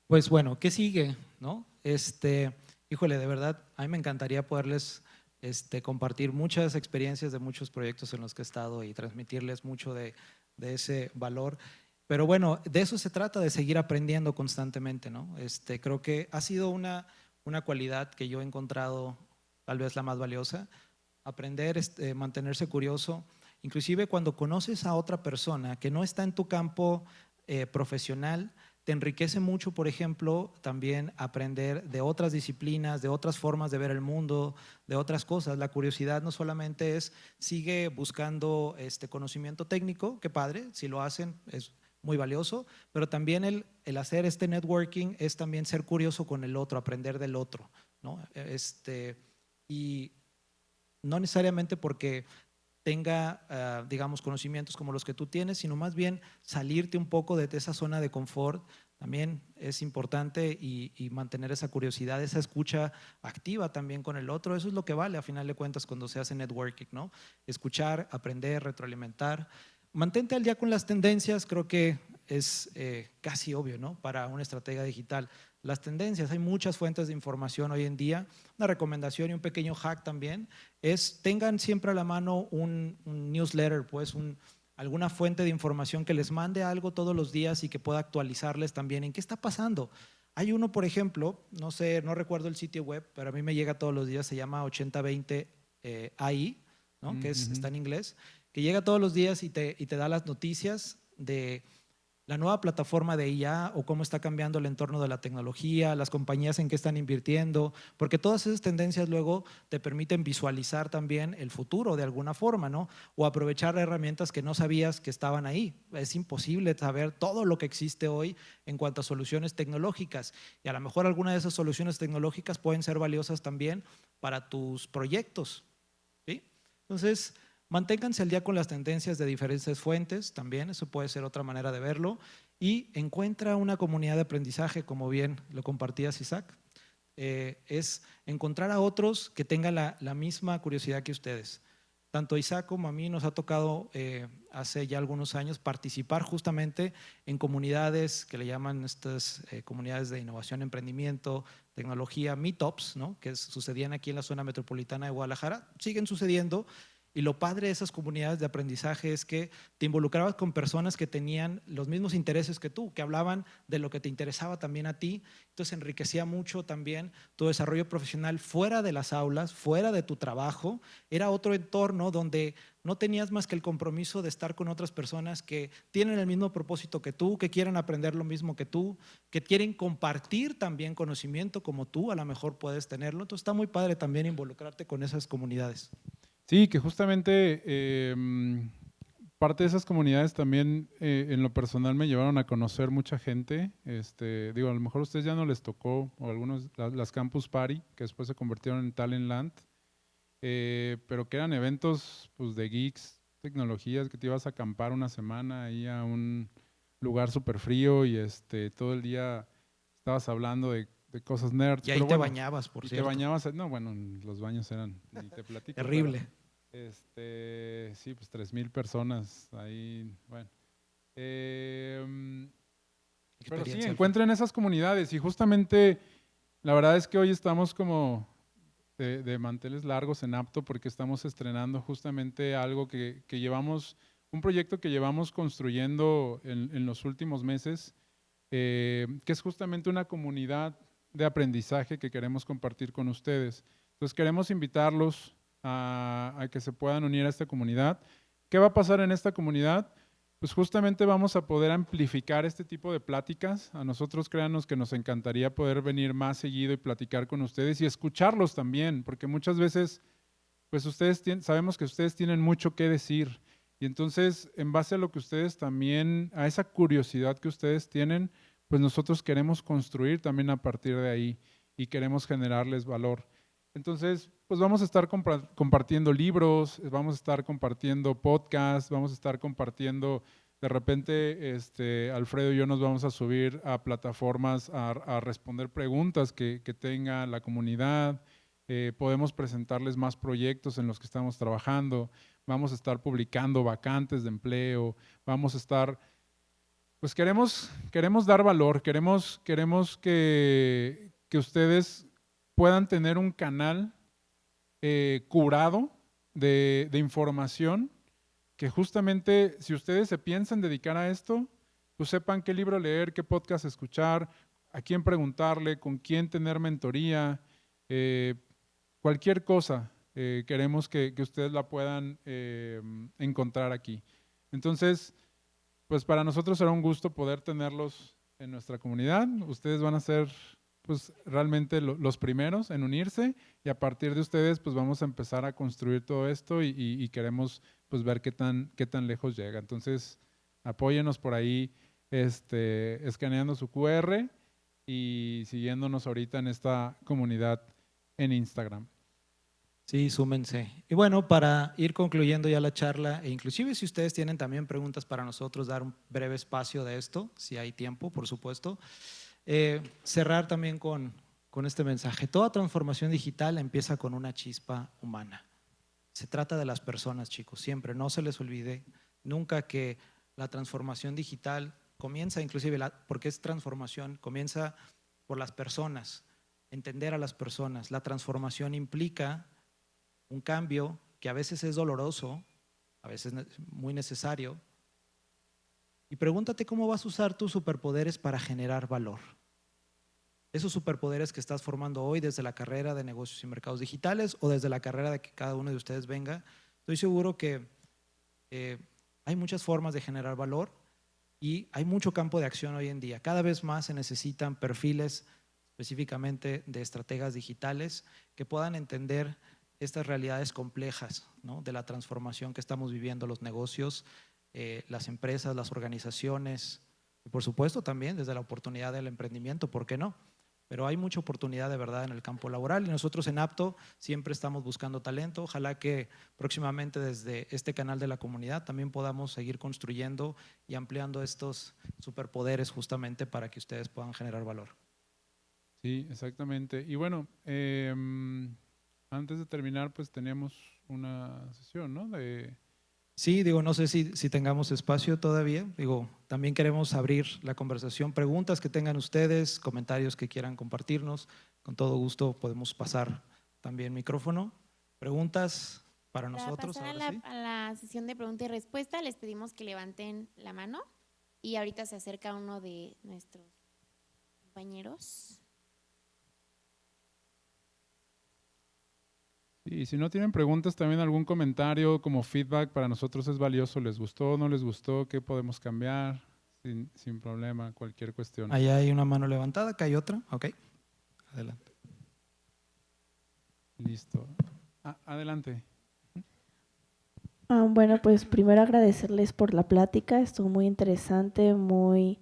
D: Pues bueno, ¿qué sigue? ¿No? Híjole, de verdad, a mí me encantaría poderles compartir muchas experiencias de muchos proyectos en los que he estado y transmitirles mucho de ese valor. Pero bueno, de eso se trata, de seguir aprendiendo constantemente, ¿no? Creo que ha sido una cualidad que yo he encontrado tal vez la más valiosa, aprender, mantenerse curioso. Inclusive cuando conoces a otra persona que no está en tu campo profesional, te enriquece mucho, por ejemplo, también aprender de otras disciplinas, de otras formas de ver el mundo, de otras cosas. La curiosidad no solamente sigue buscando conocimiento técnico, qué padre, si lo hacen es muy valioso, pero también el hacer este networking es también ser curioso con el otro, aprender del otro, ¿no? Y no necesariamente porque tenga, digamos, conocimientos como los que tú tienes, sino más bien salirte un poco de esa zona de confort. También es importante y mantener esa curiosidad, esa escucha activa también con el otro. Eso es lo que vale a final de cuentas cuando se hace networking, ¿no? Escuchar, aprender, retroalimentar. Mantente al día con las tendencias, creo que es casi obvio, ¿no? Para una estrategia digital. Las tendencias, hay muchas fuentes de información hoy en día. Una recomendación y un pequeño hack también es tengan siempre a la mano un newsletter, pues alguna fuente de información que les mande algo todos los días y que pueda actualizarles también en qué está pasando. Hay uno, por ejemplo, no sé, no recuerdo el sitio web, pero a mí me llega todos los días, se llama 8020 AI, ¿no? Que está en inglés, que llega todos los días y te da las noticias de la nueva plataforma de IA o cómo está cambiando el entorno de la tecnología, las compañías en qué están invirtiendo, porque todas esas tendencias luego te permiten visualizar también el futuro de alguna forma, ¿no? O aprovechar herramientas que no sabías que estaban ahí. Es imposible saber todo lo que existe hoy en cuanto a soluciones tecnológicas y a lo mejor alguna de esas soluciones tecnológicas pueden ser valiosas también para tus proyectos, ¿sí? Entonces, manténganse al día con las tendencias de diferentes fuentes, también eso puede ser otra manera de verlo, y encuentra una comunidad de aprendizaje, como bien lo compartías, Isaac. es encontrar a otros que tengan la misma curiosidad que ustedes. Tanto a Isaac como a mí nos ha tocado hace ya algunos años participar justamente en comunidades que le llaman estas comunidades de innovación, emprendimiento, tecnología, meetups, ¿no? Que sucedían aquí en la zona metropolitana de Guadalajara, siguen sucediendo. Y lo padre de esas comunidades de aprendizaje es que te involucrabas con personas que tenían los mismos intereses que tú, que hablaban de lo que te interesaba también a ti. Entonces enriquecía mucho también tu desarrollo profesional fuera de las aulas, fuera de tu trabajo. Era otro entorno donde no tenías más que el compromiso de estar con otras personas que tienen el mismo propósito que tú, que quieren aprender lo mismo que tú, que quieren compartir también conocimiento como tú a lo mejor puedes tenerlo. Entonces está muy padre también involucrarte con esas comunidades.
C: Sí, que justamente parte de esas comunidades también en lo personal me llevaron a conocer mucha gente. Digo, a lo mejor a ustedes ya no les tocó, o algunos, las Campus Party, que después se convirtieron en Talent Land, pero que eran eventos pues, de geeks, tecnologías, que te ibas a acampar una semana ahí a un lugar súper frío y todo el día estabas hablando de cosas nerds.
D: Y ahí te bañabas, por cierto.
C: Te bañabas, no, bueno, los baños eran, ni te platico.
D: Terrible.
C: Pero, sí, pues 3,000 personas ahí, bueno. Pero sí, encuentren esas comunidades y justamente la verdad es que hoy estamos como de manteles largos en Apto porque estamos estrenando justamente algo que llevamos, un proyecto que llevamos construyendo en los últimos meses, que es justamente una comunidad de aprendizaje que queremos compartir con ustedes. Entonces queremos invitarlos a que se puedan unir a esta comunidad. ¿Qué va a pasar en esta comunidad? Pues justamente vamos a poder amplificar este tipo de pláticas. A nosotros créanos que nos encantaría poder venir más seguido y platicar con ustedes y escucharlos también, porque muchas veces pues sabemos que ustedes tienen mucho que decir y entonces en base a lo que ustedes también, a esa curiosidad que ustedes tienen, pues nosotros queremos construir también a partir de ahí y queremos generarles valor. Entonces, pues vamos a estar compartiendo libros, vamos a estar compartiendo podcasts, vamos a estar compartiendo, de repente Alfredo y yo nos vamos a subir a plataformas a responder preguntas que tenga la comunidad, podemos presentarles más proyectos en los que estamos trabajando, vamos a estar publicando vacantes de empleo, vamos a estar, pues queremos dar valor, queremos que ustedes puedan tener un canal curado de información que justamente si ustedes se piensan dedicar a esto, pues sepan qué libro leer, qué podcast escuchar, a quién preguntarle, con quién tener mentoría, cualquier cosa queremos que ustedes la puedan encontrar aquí. Entonces, pues para nosotros será un gusto poder tenerlos en nuestra comunidad. Ustedes van a ser pues realmente los primeros en unirse y a partir de ustedes pues vamos a empezar a construir todo esto y queremos pues ver qué tan lejos llega. Entonces apóyenos por ahí escaneando su QR y siguiéndonos ahorita en esta comunidad en Instagram.
D: Sí, súmense. Y bueno, para ir concluyendo ya la charla, e inclusive si ustedes tienen también preguntas para nosotros, dar un breve espacio de esto, si hay tiempo, por supuesto. Cerrar también con este mensaje. Toda transformación digital empieza con una chispa humana. Se trata de las personas, chicos, siempre. No se les olvide nunca que la transformación digital comienza, inclusive, porque es transformación, comienza por las personas, entender a las personas. La transformación implica un cambio que a veces es doloroso, a veces muy necesario. Y pregúntate cómo vas a usar tus superpoderes para generar valor. Esos superpoderes que estás formando hoy desde la carrera de negocios y mercados digitales o desde la carrera de que cada uno de ustedes venga, estoy seguro que hay muchas formas de generar valor y hay mucho campo de acción hoy en día. Cada vez más se necesitan perfiles específicamente de estrategas digitales que puedan entender estas realidades complejas, ¿no?, de la transformación que estamos viviendo los negocios, las empresas, las organizaciones y por supuesto también desde la oportunidad del emprendimiento, ¿por qué no? Pero hay mucha oportunidad de verdad en el campo laboral y nosotros en Apto siempre estamos buscando talento. Ojalá que próximamente desde este canal de la comunidad también podamos seguir construyendo y ampliando estos superpoderes justamente para que ustedes puedan generar valor.
C: Sí, exactamente. Y bueno, antes de terminar, pues teníamos una sesión, ¿no?
D: Sí, digo, no sé si tengamos espacio todavía. Digo, también queremos abrir la conversación, preguntas que tengan ustedes, comentarios que quieran compartirnos. Con todo gusto podemos pasar también micrófono. Preguntas para nosotros.
A: Para pasar
D: Ahora sí.
A: a la sesión de pregunta y respuesta, les pedimos que levanten la mano y ahorita se acerca uno de nuestros compañeros.
C: Y si no tienen preguntas, también algún comentario como feedback para nosotros es valioso. ¿Les gustó, no les gustó? ¿Qué podemos cambiar? Sin problema, cualquier cuestión.
D: Allá hay una mano levantada, acá hay otra. Ok, adelante.
C: Listo. Adelante.
P: Bueno, pues primero agradecerles por la plática, estuvo muy interesante, muy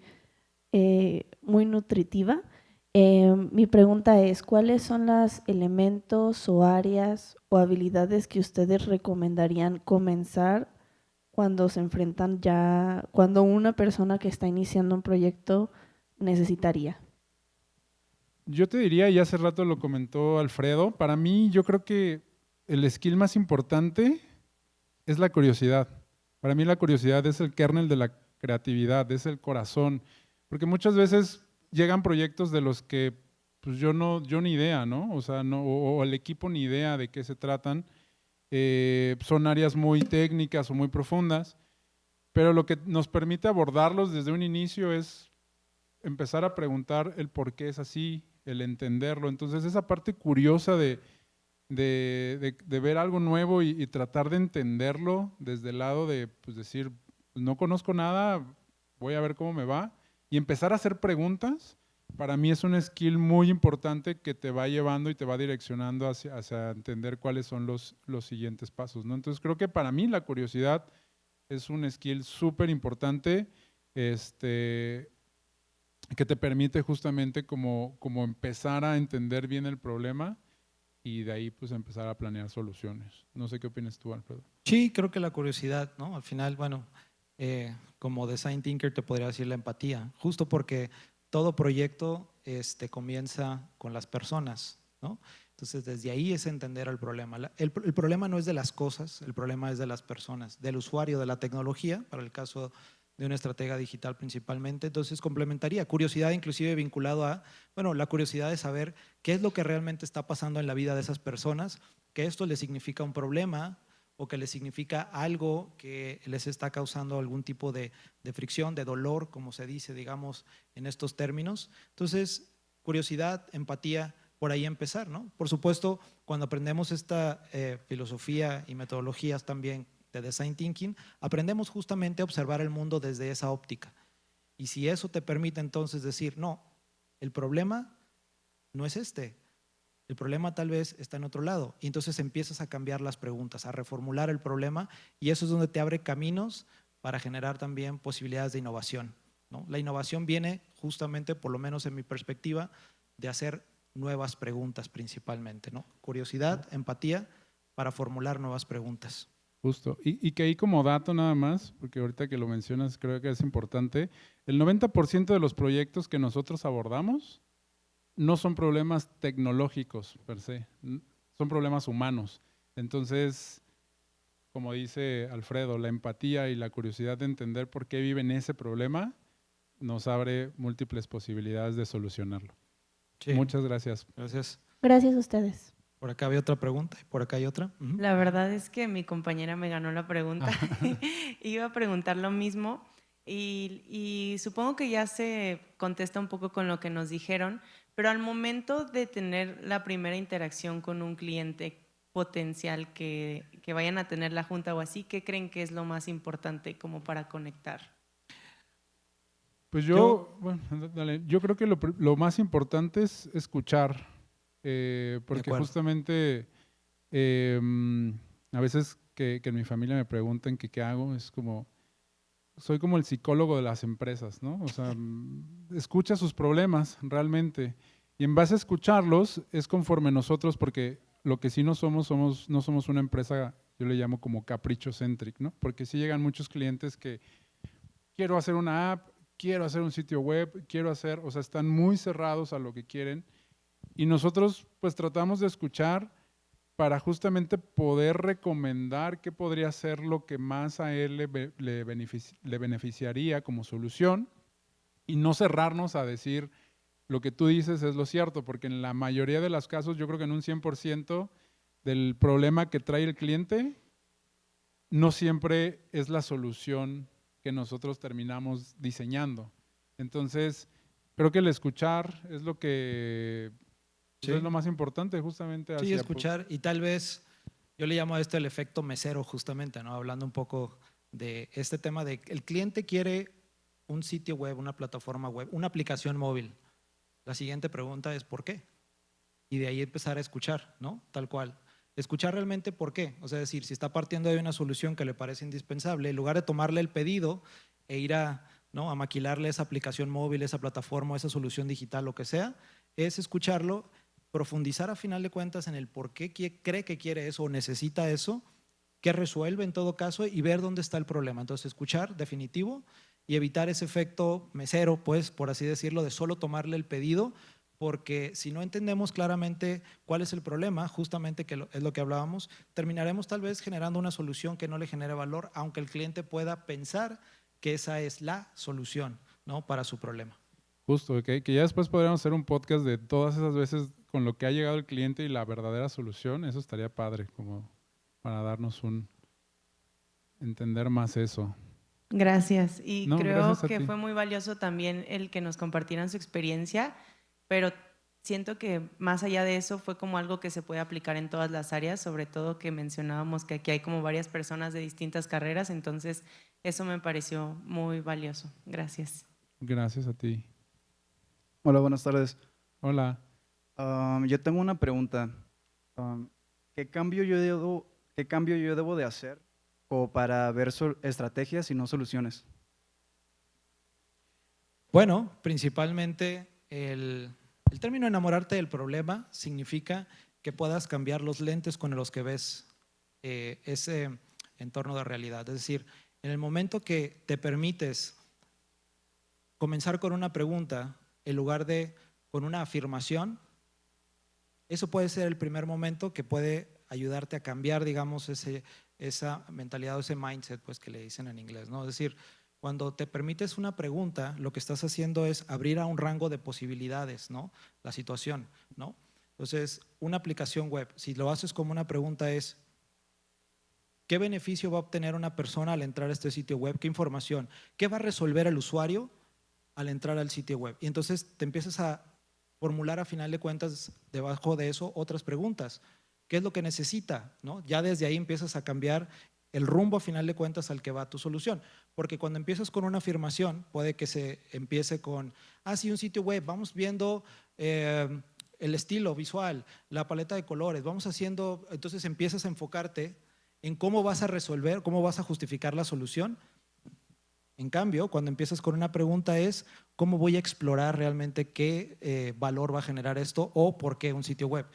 P: nutritiva. Mi pregunta es, ¿cuáles son los elementos o áreas o habilidades que ustedes recomendarían comenzar cuando se enfrentan cuando una persona que está iniciando un proyecto necesitaría?
C: Yo te diría, y hace rato lo comentó Alfredo, para mí yo creo que el skill más importante es la curiosidad. Para mí la curiosidad es el kernel de la creatividad, es el corazón, porque muchas veces llegan proyectos de los que pues yo ni idea, ¿no? O sea, o el equipo ni idea de qué se tratan. Son áreas muy técnicas o muy profundas, pero lo que nos permite abordarlos desde un inicio es empezar a preguntar el por qué es así, el entenderlo. Entonces esa parte curiosa de ver algo nuevo y tratar de entenderlo desde el lado de pues decir, no conozco nada, voy a ver cómo me va, y empezar a hacer preguntas, para mí es un skill muy importante que te va llevando y te va direccionando hacia entender cuáles son los siguientes pasos, ¿no? Entonces creo que para mí la curiosidad es un skill súper importante que te permite justamente como empezar a entender bien el problema y de ahí pues empezar a planear soluciones. No sé qué opinas tú, Alfredo.
D: Sí, creo que la curiosidad, ¿no? Al final, bueno, como design thinker te podría decir la empatía, justo porque todo proyecto comienza con las personas, ¿no? Entonces, desde ahí es entender el problema. El problema no es de las cosas, el problema es de las personas, del usuario, de la tecnología, para el caso de una estratega digital principalmente. Entonces, complementaría curiosidad inclusive vinculado a, bueno, la curiosidad de saber qué es lo que realmente está pasando en la vida de esas personas, que esto les significa un problema o que les significa algo que les está causando algún tipo de fricción, de dolor, como se dice, digamos, en estos términos. Entonces, curiosidad, empatía, por ahí empezar, ¿no? Por supuesto, cuando aprendemos esta filosofía y metodologías también de design thinking, aprendemos justamente a observar el mundo desde esa óptica. Y si eso te permite entonces decir, no, el problema no es el problema tal vez está en otro lado. Y entonces empiezas a cambiar las preguntas, a reformular el problema, y eso es donde te abre caminos para generar también posibilidades de innovación, ¿no? La innovación viene justamente, por lo menos en mi perspectiva, de hacer nuevas preguntas principalmente, ¿no? Curiosidad, empatía, para formular nuevas preguntas.
C: Justo. Y que ahí como dato nada más, porque ahorita que lo mencionas creo que es importante, el 90% de los proyectos que nosotros abordamos no son problemas tecnológicos per se, son problemas humanos. Entonces, como dice Alfredo, la empatía y la curiosidad de entender por qué viven ese problema nos abre múltiples posibilidades de solucionarlo. Sí. Muchas gracias.
D: Gracias.
P: Gracias a ustedes.
D: Por acá había otra pregunta y por acá hay otra.
N: La verdad es que mi compañera me ganó la pregunta. Iba a preguntar lo mismo y supongo que ya se contesta un poco con lo que nos dijeron, pero al momento de tener la primera interacción con un cliente potencial que vayan a tener la junta o así, ¿qué creen que es lo más importante como para conectar?
C: Pues yo creo que lo más importante es escuchar, porque justamente a veces que en mi familia me preguntan que qué hago, es como, soy como el psicólogo de las empresas, ¿no? O sea, escucha sus problemas realmente y en base a escucharlos es conforme nosotros, porque lo que sí no somos una empresa, yo le llamo como capricho-centric, ¿no? Porque sí llegan muchos clientes que quiero hacer una app, quiero hacer un sitio web, quiero hacer, o sea, están muy cerrados a lo que quieren Y nosotros pues tratamos de escuchar para justamente poder recomendar qué podría ser lo que más a él le beneficiaría como solución y no cerrarnos a decir lo que tú dices es lo cierto, porque en la mayoría de los casos, yo creo que en un 100% del problema que trae el cliente, no siempre es la solución que nosotros terminamos diseñando. Entonces, creo que el escuchar es lo que
D: Sí.
C: es lo más importante justamente.
D: Sí, escuchar, y tal vez yo le llamo a esto el efecto mesero justamente, ¿no? Hablando un poco de este tema de el cliente quiere un sitio web, una plataforma web, una aplicación móvil. La siguiente pregunta es ¿por qué? Y de ahí empezar a escuchar, ¿no? Tal cual. Escuchar realmente por qué. O sea, decir, si está partiendo de una solución que le parece indispensable, en lugar de tomarle el pedido e ir a, ¿no?, a maquilarle esa aplicación móvil, esa plataforma, esa solución digital, lo que sea, es escucharlo, profundizar a final de cuentas en el por qué cree que quiere eso o necesita eso, qué resuelve en todo caso y ver dónde está el problema. Entonces, escuchar, definitivo, y evitar ese efecto mesero, pues, por así decirlo, de solo tomarle el pedido, porque si no entendemos claramente cuál es el problema, justamente que es lo que hablábamos, terminaremos tal vez generando una solución que no le genere valor, aunque el cliente pueda pensar que esa es la solución, ¿no?, para su problema.
C: Justo, que ya después podríamos hacer un podcast de todas esas veces con lo que ha llegado el cliente y la verdadera solución. Eso estaría padre, como para darnos entender más eso.
N: Gracias. Y
C: No,
N: creo
C: gracias a
N: que
C: ti.
N: fue muy valioso también el que nos compartieran su experiencia, pero siento que más allá de eso fue como algo que se puede aplicar en todas las áreas, sobre todo que mencionábamos que aquí hay como varias personas de distintas carreras, entonces eso me pareció muy valioso. Gracias.
C: Gracias a ti.
R: Hola, buenas tardes.
C: Hola.
R: Yo tengo una pregunta. ¿Qué cambio yo debo de hacer como para ver estrategias y no soluciones?
D: Bueno, principalmente el término enamorarte del problema significa que puedas cambiar los lentes con los que ves ese entorno de realidad. Es decir, en el momento que te permites comenzar con una pregunta en lugar de con una afirmación, eso puede ser el primer momento que puede ayudarte a cambiar, digamos, esa mentalidad o ese mindset, pues, que le dicen en inglés, ¿no? Es decir, cuando te permites una pregunta, lo que estás haciendo es abrir a un rango de posibilidades, ¿no?, la situación, ¿no? Entonces, una aplicación web, si lo haces como una pregunta es, ¿qué beneficio va a obtener una persona al entrar a este sitio web? ¿Qué información? ¿Qué va a resolver el usuario al entrar al sitio web? Y entonces te empiezas a formular a final de cuentas debajo de eso otras preguntas. ¿Qué es lo que necesita? ¿No? Ya desde ahí empiezas a cambiar el rumbo a final de cuentas al que va tu solución. Porque cuando empiezas con una afirmación, puede que se empiece con, sí, un sitio web, vamos viendo el estilo visual, la paleta de colores, vamos haciendo, entonces empiezas a enfocarte en cómo vas a resolver, cómo vas a justificar la solución. En cambio, cuando empiezas con una pregunta es, ¿cómo voy a explorar realmente qué valor va a generar esto o por qué un sitio web?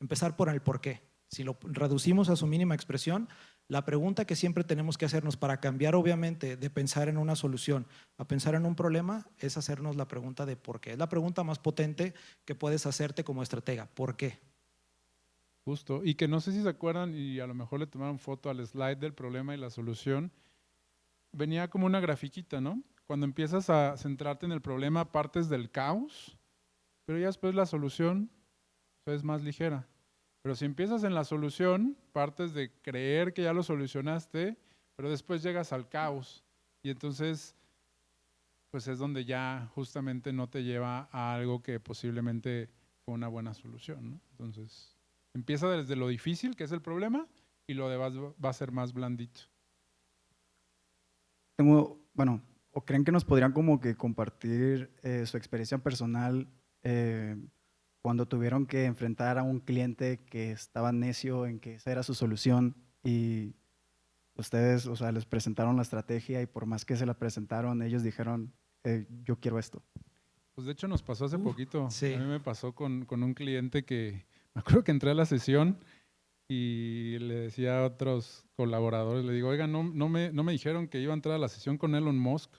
D: Empezar por el por qué. Si lo reducimos a su mínima expresión, la pregunta que siempre tenemos que hacernos para cambiar, obviamente, de pensar en una solución a pensar en un problema, es hacernos la pregunta de por qué. Es la pregunta más potente que puedes hacerte como estratega. ¿Por qué?
C: Justo. Y que no sé si se acuerdan, y a lo mejor le tomaron foto al slide del problema y la solución, venía como una grafiquita, ¿no? Cuando empiezas a centrarte en el problema, partes del caos, pero ya después la solución es más ligera. Pero si empiezas en la solución, partes de creer que ya lo solucionaste, pero después llegas al caos. Y entonces, pues es donde ya justamente no te lleva a algo que posiblemente fue una buena solución, ¿no? Entonces, empieza desde lo difícil, que es el problema, y lo demás va a ser más blandito.
R: ¿O creen que nos podrían como que compartir su experiencia personal cuando tuvieron que enfrentar a un cliente que estaba necio en que esa era su solución y ustedes, o sea, les presentaron la estrategia y por más que se la presentaron, ellos dijeron, yo quiero esto?
C: Pues de hecho nos pasó hace poquito.
D: Sí.
C: A mí me pasó con un cliente que, me acuerdo que entré a la sesión y le decía a otros colaboradores, le digo, oigan, no me dijeron que iba a entrar a la sesión con Elon Musk,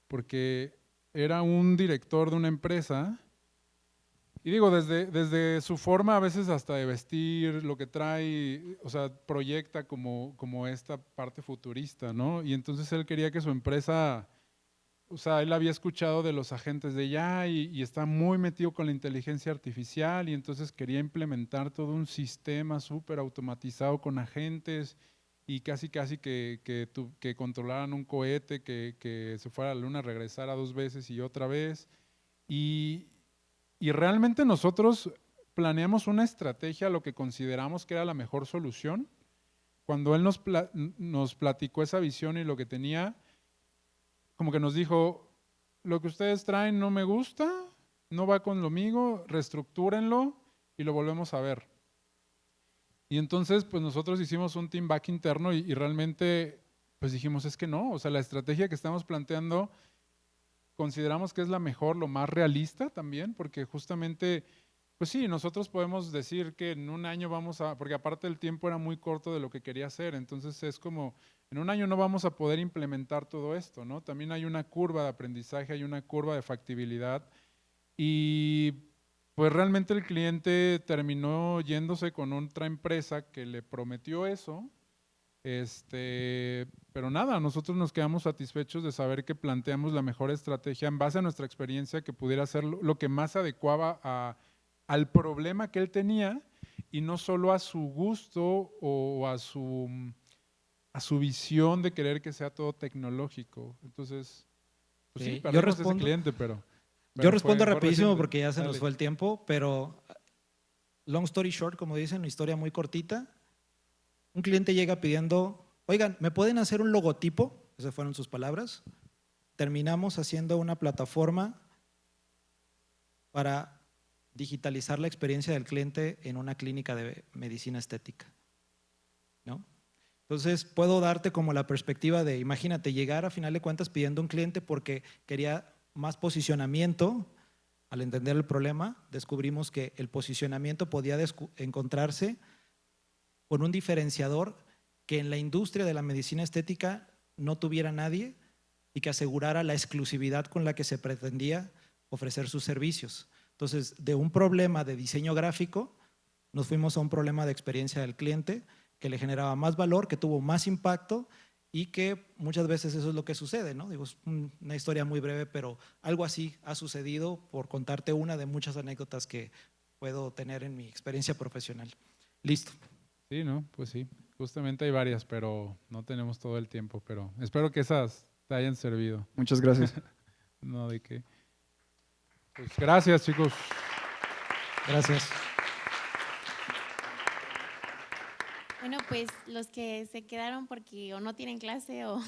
C: porque era un director de una empresa Y digo, desde su forma a veces hasta de vestir, lo que trae, o sea, proyecta como esta parte futurista, ¿no? Y entonces él quería que su empresa, o sea, él había escuchado de los agentes de ya y está muy metido con la inteligencia artificial y entonces quería implementar todo un sistema súper automatizado con agentes y casi que controlaran un cohete, que se fuera a la luna, regresara 2 veces y otra vez. Y realmente nosotros planeamos una estrategia, lo que consideramos que era la mejor solución. Cuando él nos platicó esa visión y lo que tenía, como que nos dijo, lo que ustedes traen no me gusta, no va con lo mío, reestructúrenlo y lo volvemos a ver. Y entonces pues nosotros hicimos un team back interno y realmente pues dijimos, es que no, o sea, la estrategia que estamos planteando consideramos que es la mejor, lo más realista también, porque justamente, pues sí, nosotros podemos decir que en un año porque aparte el tiempo era muy corto de lo que quería hacer, entonces es como, en un año no vamos a poder implementar todo esto, ¿no? También hay una curva de aprendizaje, hay una curva de factibilidad y pues realmente el cliente terminó yéndose con otra empresa que le prometió eso. Pero nada, nosotros nos quedamos satisfechos de saber que planteamos la mejor estrategia en base a nuestra experiencia que pudiera ser lo que más adecuaba al problema que él tenía y no solo a su gusto o a su visión de querer que sea todo tecnológico. Entonces, pues sí,
D: yo respondo,
C: ese cliente, pero
D: yo respondo rapidísimo
C: reciente.
D: porque ya se nos
C: Dale.
D: fue el tiempo, pero long story short, como dicen, una historia muy cortita. Un cliente llega pidiendo, oigan, ¿me pueden hacer un logotipo? Esas fueron sus palabras. Terminamos haciendo una plataforma para digitalizar la experiencia del cliente en una clínica de medicina estética, ¿no? Entonces, puedo darte como la perspectiva de, imagínate, llegar a final de cuentas pidiendo un cliente porque quería más posicionamiento. Al entender el problema, descubrimos que el posicionamiento podía encontrarse con un diferenciador que en la industria de la medicina estética no tuviera nadie y que asegurara la exclusividad con la que se pretendía ofrecer sus servicios. Entonces, de un problema de diseño gráfico, nos fuimos a un problema de experiencia del cliente que le generaba más valor, que tuvo más impacto y que muchas veces eso es lo que sucede, ¿no? Digo, es una historia muy breve, pero algo así ha sucedido, por contarte una de muchas anécdotas que puedo tener en mi experiencia profesional. Listo.
C: Sí, ¿no? Pues sí, justamente hay varias, pero no tenemos todo el tiempo, pero espero que esas te hayan servido.
R: Muchas gracias.
C: No, de qué. Pues gracias, chicos.
D: Gracias.
A: Bueno, pues los que se quedaron porque o no tienen clase o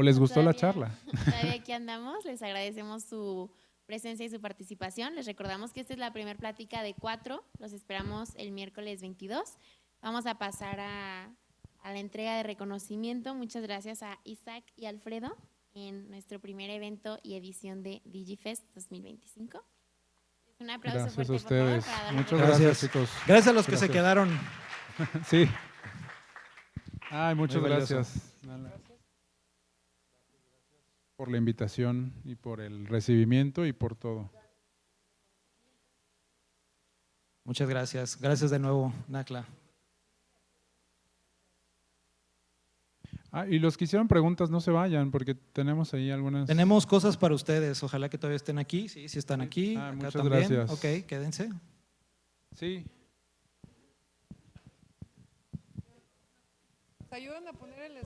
C: les
A: o
C: gustó la
A: todavía-
C: charla.
A: Todavía aquí andamos, les agradecemos su presencia y su participación. Les recordamos que esta es la primera plática de 4, los esperamos el miércoles 22. Vamos a pasar a la entrega de reconocimiento. Muchas gracias a Isaac y Alfredo en nuestro primer evento y edición de DigiFest 2025. Un aplauso
C: Gracias
A: fuerte,
C: a
A: por favor,
C: ustedes.
A: para darles
C: Muchas
A: reconocimiento.
C: gracias, chicos.
D: Gracias a los que se
C: Gracias.
D: quedaron.
C: Sí. Ay, muchas
D: Muy valioso.
C: gracias. Por la invitación y por el recibimiento y por todo.
D: Muchas gracias. Gracias de nuevo, Nacla.
C: Y los que hicieron preguntas no se vayan porque tenemos ahí algunas.
D: Tenemos cosas para ustedes. Ojalá que todavía estén aquí. Sí, sí están aquí. Acá
C: muchas
D: también.
C: gracias.
D: Ok, quédense.
C: Sí.
B: ¿Nos ayudan a poner el